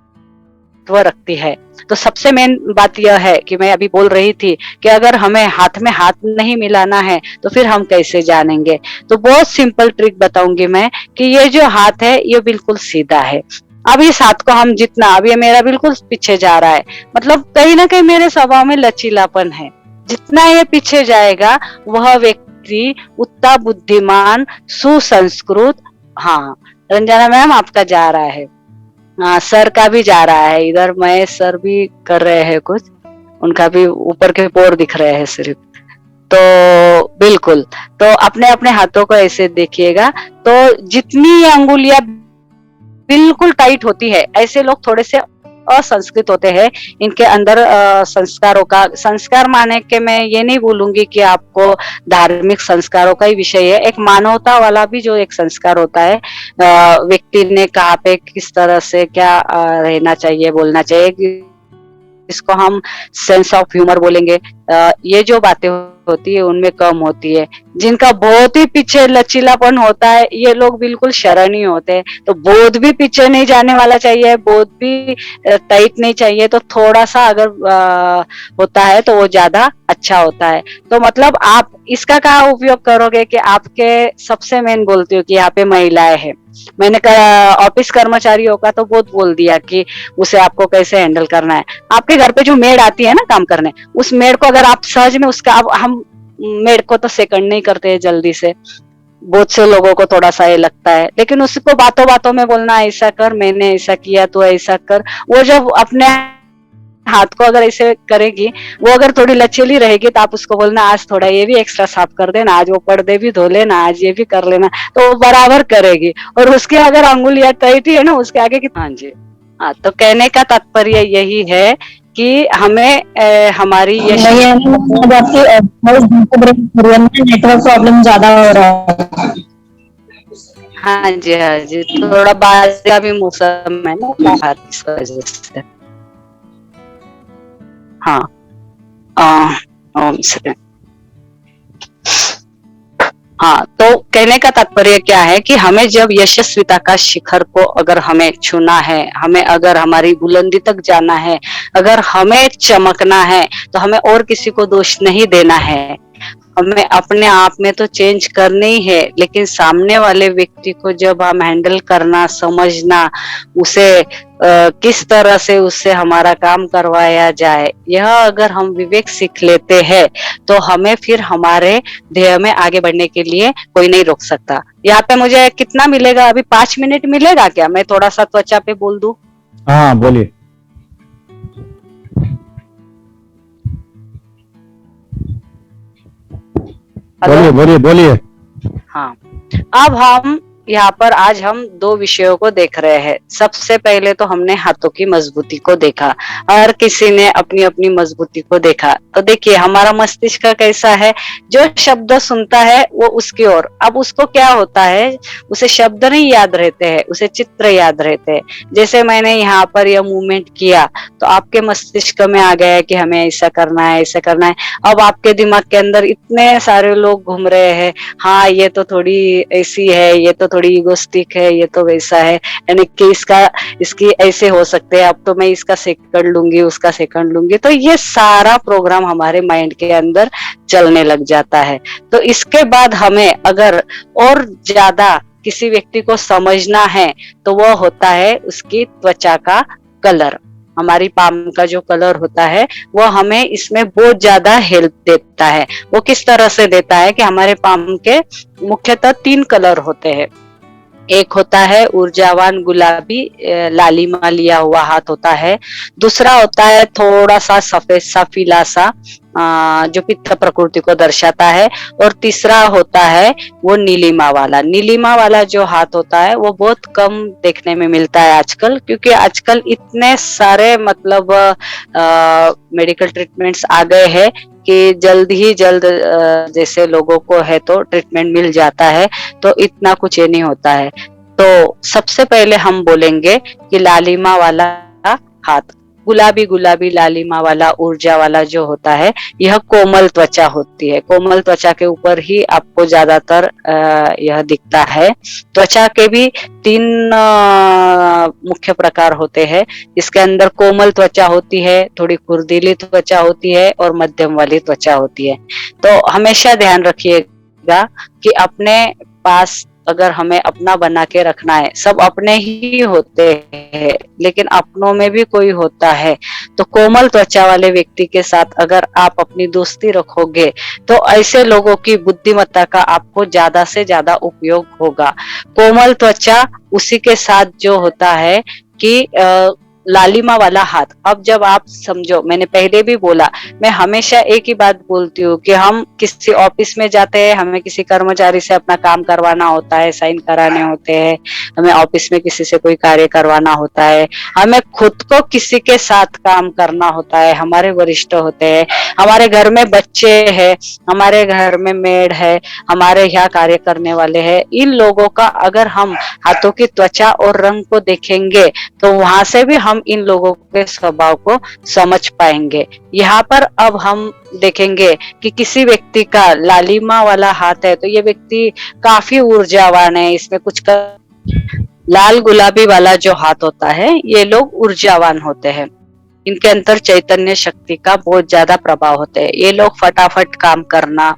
S5: रखती है। तो सबसे मेन बात यह है कि मैं अभी बोल रही थी कि अगर हमें हाथ में हाथ नहीं मिलाना है तो फिर हम कैसे जानेंगे। तो बहुत सिंपल ट्रिक बताऊंगी मैं कि ये जो हाथ है ये बिल्कुल सीधा है। अब इस हाथ को हम जितना, अब ये मेरा बिल्कुल पीछे जा रहा है, मतलब कहीं ना कहीं मेरे स्वभाव में लचीलापन है, जितना ये पीछे जाएगा वह व्यक्ति उतना बुद्धिमान सुसंस्कृत। हाँ रंजना मैम आपका जा रहा है, हाँ सर का भी जा रहा है, इधर महेश सर भी कर रहे हैं कुछ, उनका भी ऊपर के पोर दिख रहे हैं सिर्फ। तो बिल्कुल, तो अपने अपने हाथों को ऐसे देखिएगा, तो जितनी अंगुलियां बिल्कुल टाइट होती है, ऐसे लोग थोड़े से असंस्कृत होते हैं। इनके अंदर संस्कारों का, संस्कार माने के मैं ये नहीं बोलूंगी कि आपको धार्मिक संस्कारों का ही विषय है, एक मानवता वाला भी जो एक संस्कार होता है, व्यक्ति ने कहाँ पे किस तरह से क्या रहना चाहिए, बोलना चाहिए, इसको हम सेंस ऑफ ह्यूमर बोलेंगे। ये जो बातें होती है उनमें कम होती है। जिनका बहुत ही पीछे लचीलापन होता है ये लोग बिल्कुल शरणी होते हैं। तो बोध भी पीछे नहीं जाने वाला चाहिए, बोध भी टाइट नहीं चाहिए, तो थोड़ा सा अगर होता है तो वो ज्यादा अच्छा होता है। तो मतलब आप इसका क्या उपयोग करोगे कि आपके सबसे मेन बोलती हूँ कि यहाँ पे महिलाएं हैं, मैंने ऑफिस कर्मचारियों का तो बहुत बोल दिया कि उसे आपको कैसे हैंडल करना है। आपके घर पे जो मेड आती है ना काम करने, उस मेड को अगर आप सहज में उसका, अब हम मेड को तो सेकंड नहीं करते हैं जल्दी से, बहुत से लोगों को थोड़ा सा ये लगता है, लेकिन उसको बातों बातों में बोलना ऐसा कर, मैंने ऐसा किया तो ऐसा कर, वो जब अपने हाथ को अगर ऐसे करेगी, वो अगर थोड़ी लचीली रहेगी तो आप उसको बोलना आज थोड़ा ये भी एक्स्ट्रा साफ कर देना, आज वो पर्दे भी धो लेना, आज ये भी कर लेना, तो वो बराबर करेगी। और उसके अगर अंगुलियां टाइट है ना उसके आगे की, हाँ जी हाँ। तो कहने का तात्पर्य यही है कि हमें हमारी ये
S4: नेटवर्क प्रॉब्लम ज्यादा हो रहा है।
S5: हाँ जी थोड़ा बारिश का भी मौसम है ना इस वजह से। हाँ हाँ, तो कहने का तात्पर्य क्या है कि हमें जब यशस्विता का शिखर को अगर हमें छूना है, हमें अगर हमारी बुलंदी तक जाना है, अगर हमें चमकना है, तो हमें और किसी को दोष नहीं देना है, हमें अपने आप में तो चेंज करनी ही है, लेकिन सामने वाले व्यक्ति को जब हम हैंडल करना, समझना, उसे किस तरह से उससे हमारा काम करवाया जाए, यह अगर हम विवेक सीख लेते हैं तो हमें फिर हमारे ध्येय में आगे बढ़ने के लिए कोई नहीं रोक सकता। यहाँ पे मुझे कितना मिलेगा? अभी 5 मिनट मिलेगा क्या? मैं थोड़ा सा त्वचा पे बोल दूं।
S1: हाँ बोलिए। बोलिए बोलिए बोलिए।
S5: हाँ, अब हम यहाँ पर आज हम 2 विषयों को देख रहे हैं। सबसे पहले तो हमने हाथों की मजबूती को देखा, हर किसी ने अपनी अपनी मजबूती को देखा। तो देखिए हमारा मस्तिष्क कैसा है, जो शब्द सुनता है वो उसकी ओर, अब उसको क्या होता है, उसे शब्द नहीं याद रहते हैं, उसे चित्र याद रहते हैं। जैसे मैंने यहाँ पर यह मूवमेंट किया तो आपके मस्तिष्क में आ गया कि हमें ऐसा करना है, ऐसा करना है। अब आपके दिमाग के अंदर इतने सारे लोग घूम रहे हैं, हाँ ये तो थोड़ी ऐसी है, ये तो थोड़ी इगोस्टिक है, ये तो वैसा है, यानी कि इसकी ऐसे हो सकते हैं, अब तो मैं इसका सेकंड लूंगी, उसका सेकंड लूंगी। तो ये सारा प्रोग्राम हमारे माइंड के अंदर चलने लग जाता है। तो इसके बाद हमें अगर और ज्यादा किसी व्यक्ति को समझना है तो वह होता है उसकी त्वचा का कलर। हमारी पाम का जो कलर होता है वो हमें इसमें बहुत ज्यादा हेल्प देता है। वो किस तरह से देता है कि हमारे पाम के मुख्यतः 3 कलर होते हैं। एक होता है ऊर्जावान गुलाबी लालिमा लिया हुआ हाथ होता है, दूसरा होता है थोड़ा सा सफेद सा पीला सा जो पित्त प्रकृति को दर्शाता है, और तीसरा होता है वो नीलिमा वाला। नीलिमा वाला जो हाथ होता है वो बहुत कम देखने में मिलता है आजकल, क्योंकि आजकल इतने सारे मतलब मेडिकल ट्रीटमेंट्स आ गए हैं कि जल्द ही जल्द जैसे लोगों को है तो ट्रीटमेंट मिल जाता है, तो इतना कुछ ये नहीं होता है। तो सबसे पहले हम बोलेंगे कि लालिमा वाला हाथ, गुलाबी गुलाबी लालिमा वाला ऊर्जा वाला जो होता है, यह कोमल त्वचा होती है। कोमल त्वचा के ऊपर ही आपको ज्यादातर यह दिखता है। त्वचा के भी 3 मुख्य प्रकार होते हैं। इसके अंदर कोमल त्वचा होती है, थोड़ी खुरदीली त्वचा होती है और मध्यम वाली त्वचा होती है। तो हमेशा ध्यान रखिएगा कि अपने पास अगर हमें अपना बना के रखना है, सब अपने ही होते हैं लेकिन अपनों में भी कोई होता है, तो कोमल त्वचा वाले व्यक्ति के साथ अगर आप अपनी दोस्ती रखोगे तो ऐसे लोगों की बुद्धिमत्ता का आपको ज्यादा से ज्यादा उपयोग होगा। कोमल त्वचा उसी के साथ जो होता है कि लालिमा वाला हाथ। अब जब आप समझो, मैंने पहले भी बोला, मैं हमेशा एक ही बात बोलती हूँ कि हम किसी ऑफिस में जाते हैं, हमें किसी कर्मचारी से अपना काम करवाना होता है, साइन कराने होते हैं, हमें ऑफिस में किसी से कोई कार्य करवाना होता है, हमें खुद को किसी के साथ काम करना होता है, हमारे वरिष्ठ होते हैं, हमारे घर में बच्चे हैं, हमारे घर में मेड है, हमारे यहाँ कार्य करने वाले हैं। इन लोगों का अगर हम हाथों की त्वचा और रंग को देखेंगे तो वहां से भी हम इन लोगों के स्वभाव को समझ पाएंगे। यहाँ पर अब हम देखेंगे कि किसी व्यक्ति का लालिमा वाला हाथ है तो ये व्यक्ति काफी ऊर्जावान है, इसमें कुछ लाल गुलाबी वाला जो हाथ होता है ये लोग ऊर्जावान होते हैं, इनके अंदर चैतन्य शक्ति का बहुत ज्यादा प्रभाव होता है। ये लोग फटाफट काम करना,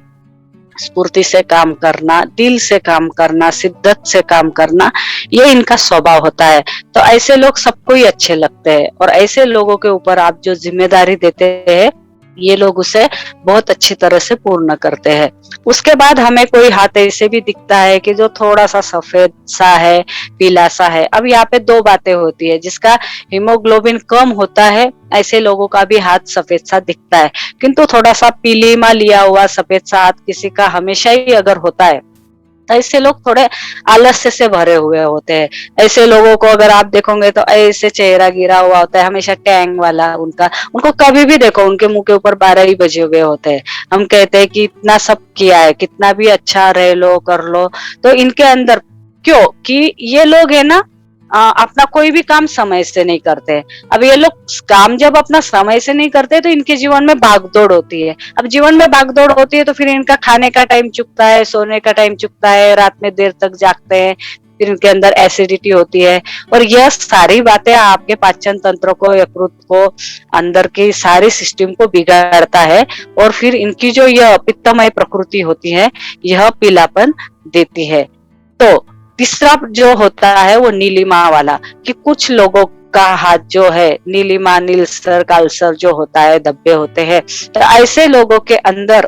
S5: स्फूर्ति से काम करना, दिल से काम करना, शिद्दत से काम करना, ये इनका स्वभाव होता है। तो ऐसे लोग सबको ही अच्छे लगते हैं और ऐसे लोगों के ऊपर आप जो जिम्मेदारी देते हैं ये लोग उसे बहुत अच्छी तरह से पूर्ण करते हैं। उसके बाद हमें कोई हाथ ऐसे भी दिखता है कि जो थोड़ा सा सफेद सा है, पीला सा है। अब यहाँ पे 2 बातें होती है, जिसका हीमोग्लोबिन कम होता है ऐसे लोगों का भी हाथ सफेद सा दिखता है, किंतु थोड़ा सा पीलीमा लिया हुआ सफेद सा हाथ किसी का हमेशा ही अगर होता है तो ऐसे लोग थोड़े आलस्य से भरे हुए होते हैं। ऐसे लोगों को अगर आप देखोगे तो ऐसे चेहरा गिरा हुआ होता है, हमेशा टैंग वाला उनको कभी भी देखो उनके मुंह के ऊपर 12 ही बजे हुए होते हैं। हम कहते हैं कि इतना सब किया है, कितना भी अच्छा रह लो कर लो, तो इनके अंदर क्यों कि ये लोग है ना अपना कोई भी काम समय से नहीं करते। अब ये लोग काम जब अपना समय से नहीं करते तो इनके जीवन में भागदौड़ होती है। अब जीवन में भागदौड़ होती है तो फिर इनका खाने का टाइम चुकता है, सोने का टाइम चुकता है, रात में देर तक जागते हैं, फिर इनके अंदर एसिडिटी होती है, और यह सारी बातें आपके पाचन तंत्र को, यकृत को, अंदर की सारी सिस्टम को बिगाड़ता है, और फिर इनकी जो यह पित्तमय प्रकृति होती है यह पीलापन देती है। तो तीसरा जो होता है वो नीलिमा वाला, कि कुछ लोगों का हाथ जो है नीलिमा, नीलसर, कालसर जो होता है, धब्बे होते हैं, तो ऐसे लोगों के अंदर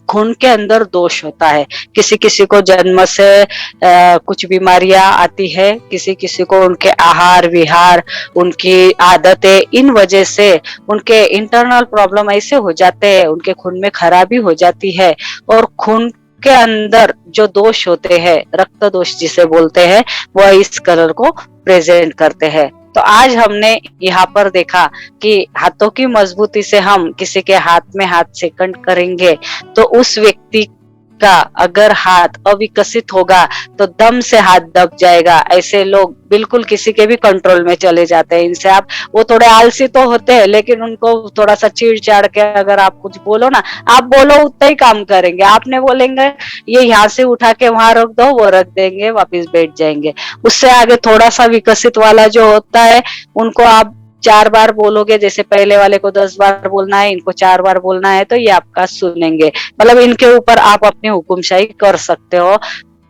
S5: खून के अंदर दोष होता है। किसी किसी को जन्म से कुछ बीमारियां आती है, किसी किसी को उनके आहार विहार, उनकी आदतें, इन वजह से उनके इंटरनल प्रॉब्लम ऐसे हो जाते हैं, उनके खून में खराबी हो जाती है, और खून के अंदर जो दोष होते हैं, रक्त दोष जिसे बोलते हैं, वह इस कलर को प्रेजेंट करते हैं। तो आज हमने यहाँ पर देखा कि हाथों की मजबूती से हम किसी के हाथ में हाथ सेकंड करेंगे तो उस व्यक्ति का अगर हाथ अविकसित होगा तो दम से हाथ दब जाएगा। ऐसे लोग बिल्कुल किसी के भी कंट्रोल में चले जाते हैं। इनसे आप, वो थोड़े आलसी तो होते हैं लेकिन उनको थोड़ा सा चिढ़ के अगर आप कुछ बोलो ना, आप बोलो उतना ही काम करेंगे। आपने बोलेंगे ये यहाँ से उठा के वहां रख दो, वो रख देंगे, वापिस बैठ जाएंगे। उससे आगे थोड़ा सा विकसित वाला जो होता है उनको आप 4 बार बोलोगे, जैसे पहले वाले को 10 बार बोलना है, इनको 4 बार बोलना है, तो ये आपका सुनेंगे। मतलब इनके ऊपर आप अपनी हुकुमशाही कर सकते हो।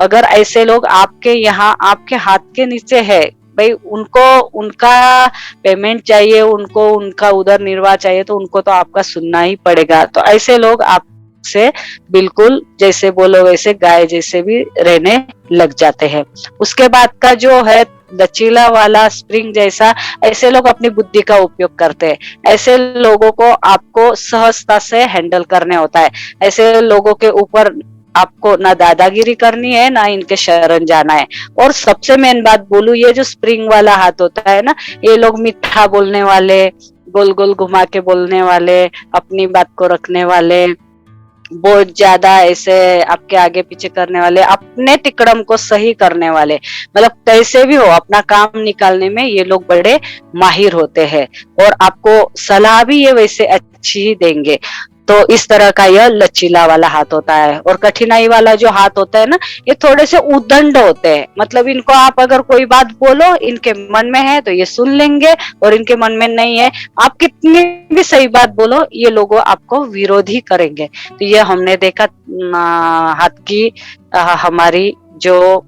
S5: अगर ऐसे लोग आपके यहाँ आपके हाथ के नीचे है, भाई उनको उनका पेमेंट चाहिए, उनको उनका उधर निर्वाह चाहिए, तो उनको तो आपका सुनना ही पड़ेगा। तो ऐसे लोग आपसे बिल्कुल जैसे बोलो वैसे गाय जैसे भी रहने लग जाते हैं। उसके बाद का जो है लचीला वाला, स्प्रिंग जैसा, ऐसे लोग अपनी बुद्धि का उपयोग करते हैं। ऐसे लोगों को आपको सहजता से हैंडल करने होता है। ऐसे लोगों के ऊपर आपको ना दादागिरी करनी है, ना इनके शरण जाना है। और सबसे मेन बात बोलूं, ये जो स्प्रिंग वाला हाथ होता है ना, ये लोग मीठा बोलने वाले, गोल गोल घुमा के बोलने वाले, अपनी बात को रखने वाले, बहुत ज्यादा ऐसे आपके आगे पीछे करने वाले, अपने तिकड़म को सही करने वाले, मतलब कैसे भी हो अपना काम निकालने में ये लोग बड़े माहिर होते हैं, और आपको सलाह भी ये वैसे अच्छी ही देंगे। तो इस तरह का यह लचीला वाला हाथ होता है। और कठिनाई वाला जो हाथ होता है ना, ये थोड़े से उद्दंड होते हैं। मतलब इनको आप अगर कोई बात बोलो, इनके मन में है तो ये सुन लेंगे, और इनके मन में नहीं है, आप कितनी भी सही बात बोलो, ये लोग आपको विरोधी करेंगे। तो ये हमने देखा हाथ की हमारी जो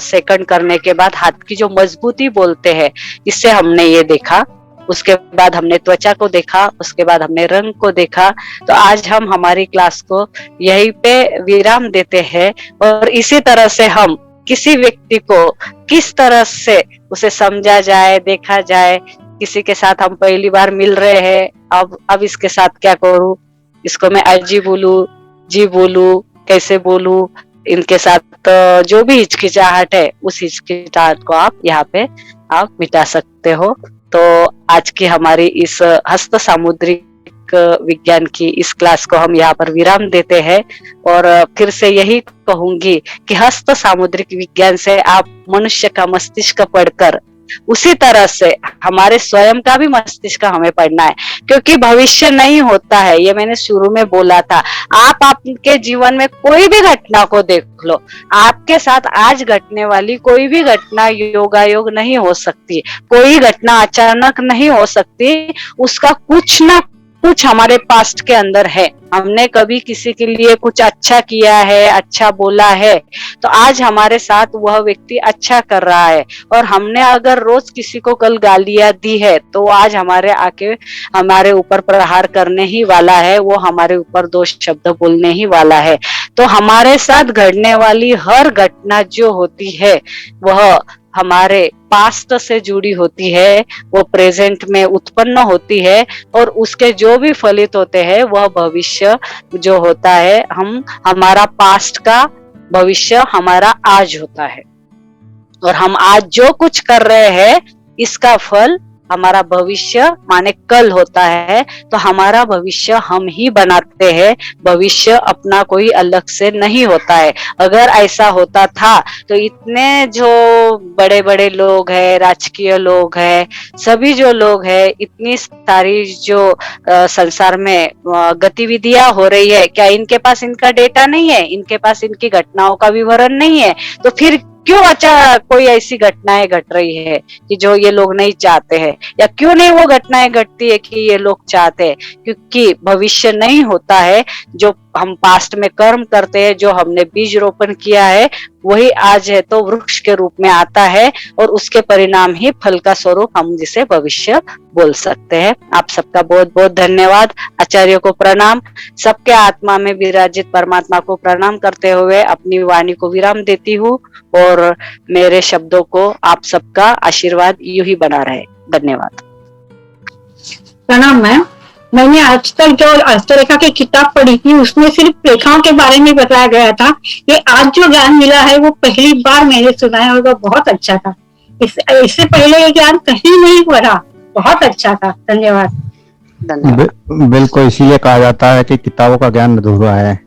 S5: सेकंड करने के बाद हाथ की जो मजबूती बोलते हैं, इससे हमने ये देखा। उसके बाद हमने त्वचा को देखा, उसके बाद हमने रंग को देखा। तो आज हम हमारी क्लास को यहीं पे विराम देते हैं, और इसी तरह से हम किसी व्यक्ति को किस तरह से उसे समझा जाए, देखा जाए। किसी के साथ हम पहली बार मिल रहे हैं, अब इसके साथ क्या करूं, इसको मैं अजी बोलूं, जी बोलूं, कैसे बोलूं, इनके साथ जो भी हिचकिचाहट है उस हिचकिचाहट को आप यहाँ पे आप मिटा सकते हो। तो आज की हमारी इस हस्त सामुद्रिक विज्ञान की इस क्लास को हम यहाँ पर विराम देते हैं, और फिर से यही कहूंगी कि हस्त सामुद्रिक विज्ञान से आप मनुष्य का मस्तिष्क पढ़कर उसी तरह से हमारे स्वयं का भी मस्तिष्क हमें पढ़ना है, क्योंकि भविष्य नहीं होता है। ये मैंने शुरू में बोला था। आप आपके जीवन में कोई भी घटना को देख लो, आपके साथ आज घटने वाली कोई भी घटना योगायोग नहीं हो सकती, कोई घटना अचानक नहीं हो सकती। उसका कुछ ना कुछ हमारे पास्ट के अंदर है। हमने कभी किसी के लिए कुछ अच्छा किया है, अच्छा बोला है, तो आज हमारे साथ वह व्यक्ति अच्छा कर रहा है। और हमने अगर रोज किसी को कल गालियां दी है, तो आज हमारे आके हमारे ऊपर प्रहार करने ही वाला है, वो हमारे ऊपर 2 शब्द बोलने ही वाला है। तो हमारे साथ घटने वाली हर घटना जो होती है वह हमारे पास्ट से जुड़ी होती है, वो प्रेजेंट में उत्पन्न होती है, और उसके जो भी फलित होते हैं वह भविष्य जो होता है, हमारा पास्ट का भविष्य हमारा आज होता है। और हम आज जो कुछ कर रहे हैं इसका फल हमारा भविष्य माने कल होता है। तो हमारा भविष्य हम ही बनाते हैं, भविष्य अपना कोई अलग से नहीं होता है। अगर ऐसा होता था तो इतने जो बड़े बड़े लोग हैं, राजकीय लोग हैं, सभी जो लोग हैं, इतनी सारी जो संसार में गतिविधियां हो रही है, क्या इनके पास इनका डेटा नहीं है, इनके पास इनकी घटनाओं का विवरण नहीं है? तो फिर क्यों अच्छा कोई ऐसी घटनाएं घट रही है कि जो ये लोग नहीं चाहते हैं, या क्यों नहीं वो घटनाएं घटती है कि ये लोग चाहते हैं? क्योंकि भविष्य नहीं होता है, जो हम पास्ट में कर्म करते हैं, जो हमने बीज रोपण किया है, वही आज है तो वृक्ष के रूप में आता है, और उसके परिणाम ही फल का स्वरूप हम जिसे भविष्य बोल सकते हैं। आप सबका बहुत बहुत धन्यवाद। आचार्य को प्रणाम। सबके आत्मा में विराजित परमात्मा को प्रणाम करते हुए अपनी वाणी को विराम देती हूँ, और मेरे शब्दों को आप सबका आशीर्वाद यूं ही बना रहे। धन्यवाद।
S4: प्रणाम मैम। मैंने आज तक जो हस्तरेखा की किताब पढ़ी थी उसमें सिर्फ रेखाओं के बारे में बताया गया था। ये आज जो ज्ञान मिला है वो पहली बार मैंने सुना है, और वो बहुत अच्छा था। इससे पहले ये ज्ञान कहीं नहीं पढ़ा। बहुत अच्छा था। धन्यवाद।
S1: बिल्कुल, इसीलिए कहा जाता है कि किताबों का ज्ञान अधूरा है।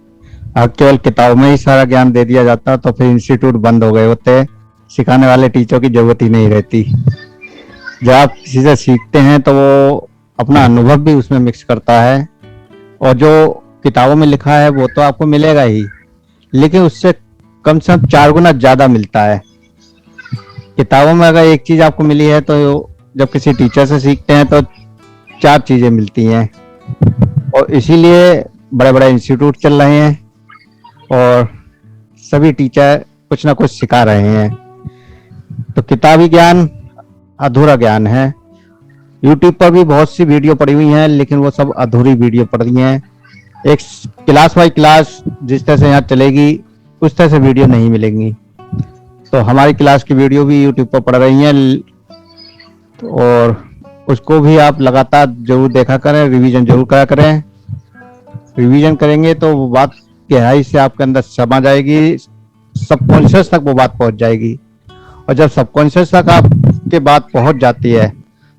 S1: अब केवल किताबों में ही सारा ज्ञान दे दिया जाता तो फिर इंस्टीट्यूट बंद हो गए होते, सिखाने वाले टीचर की जरूरत ही नहीं रहती। जब आप किसी से सीखते हैं तो वो अपना अनुभव भी उसमें मिक्स करता है, और जो किताबों में लिखा है वो तो आपको मिलेगा ही, लेकिन उससे कम से कम 4 गुना ज्यादा मिलता है। किताबों में अगर एक चीज आपको मिली है तो जब किसी टीचर से सीखते हैं तो 4 चीजें मिलती हैं, और इसीलिए बड़े बड़े इंस्टीट्यूट चल रहे हैं और सभी टीचर कुछ ना कुछ सिखा रहे हैं। तो किताबी ज्ञान अधूरा ज्ञान है। यूट्यूब पर भी बहुत सी वीडियो पड़ी हुई हैं, लेकिन वो सब अधूरी वीडियो पड़ रही हैं। एक क्लास बाई क्लास जिस तरह से यहाँ चलेगी उस तरह से वीडियो नहीं मिलेंगी। तो हमारी क्लास की वीडियो भी यूट्यूब पर पड़ रही हैं, और उसको भी आप लगातार जरूर देखा करें, रिवीजन जरूर करा करें। रिवीजन करेंगे तो वो बात गहराई से आपके अंदर समा जाएगी, सबकॉन्शियस तक वो बात पहुंच जाएगी, और जब सबकॉन्शियस तक आपके बात पहुंच जाती है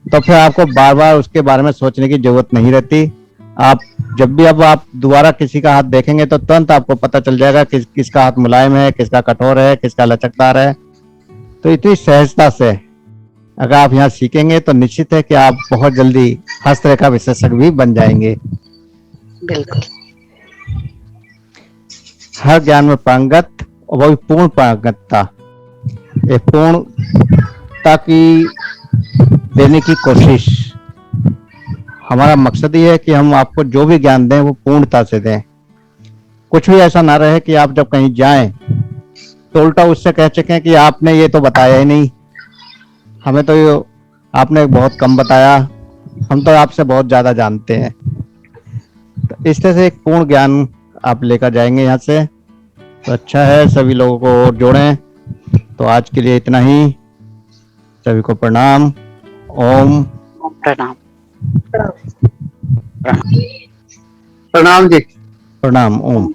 S1: तो फिर आपको बार बार उसके बारे में सोचने की जरूरत नहीं रहती। आप जब भी अब आप दोबारा किसी का हाथ देखेंगे तो तुरंत आपको पता चल जाएगा कि किसका हाथ मुलायम है, किसका कठोर है, किसका लचकदार है। तो इतनी सहजता से अगर आप यहाँ सीखेंगे तो निश्चित है कि आप बहुत जल्दी हस्तरेखा विशेषज्ञ भी बन जाएंगे।
S5: बिल्कुल।
S1: हर ज्ञान में पारंगत, और वो भी पूर्ण पारंगतता, एक पूर्णता की देने की कोशिश। हमारा मकसद ये है कि हम आपको जो भी ज्ञान दें वो पूर्णता से दें। कुछ भी ऐसा ना रहे कि आप जब कहीं जाएं तो उल्टा उससे कह सकें कि आपने ये तो बताया ही नहीं, हमें तो ये आपने बहुत कम बताया, हम तो आपसे बहुत ज्यादा जानते हैं। तो इस तरह से एक पूर्ण ज्ञान आप लेकर जाएंगे यहाँ से, तो अच्छा है। सभी लोगों को और जोड़ें। तो आज के लिए इतना ही। सभी को प्रणाम। ओम
S5: प्रणाम।
S3: प्रणाम।
S1: प्रणाम जी। प्रणाम। ओम।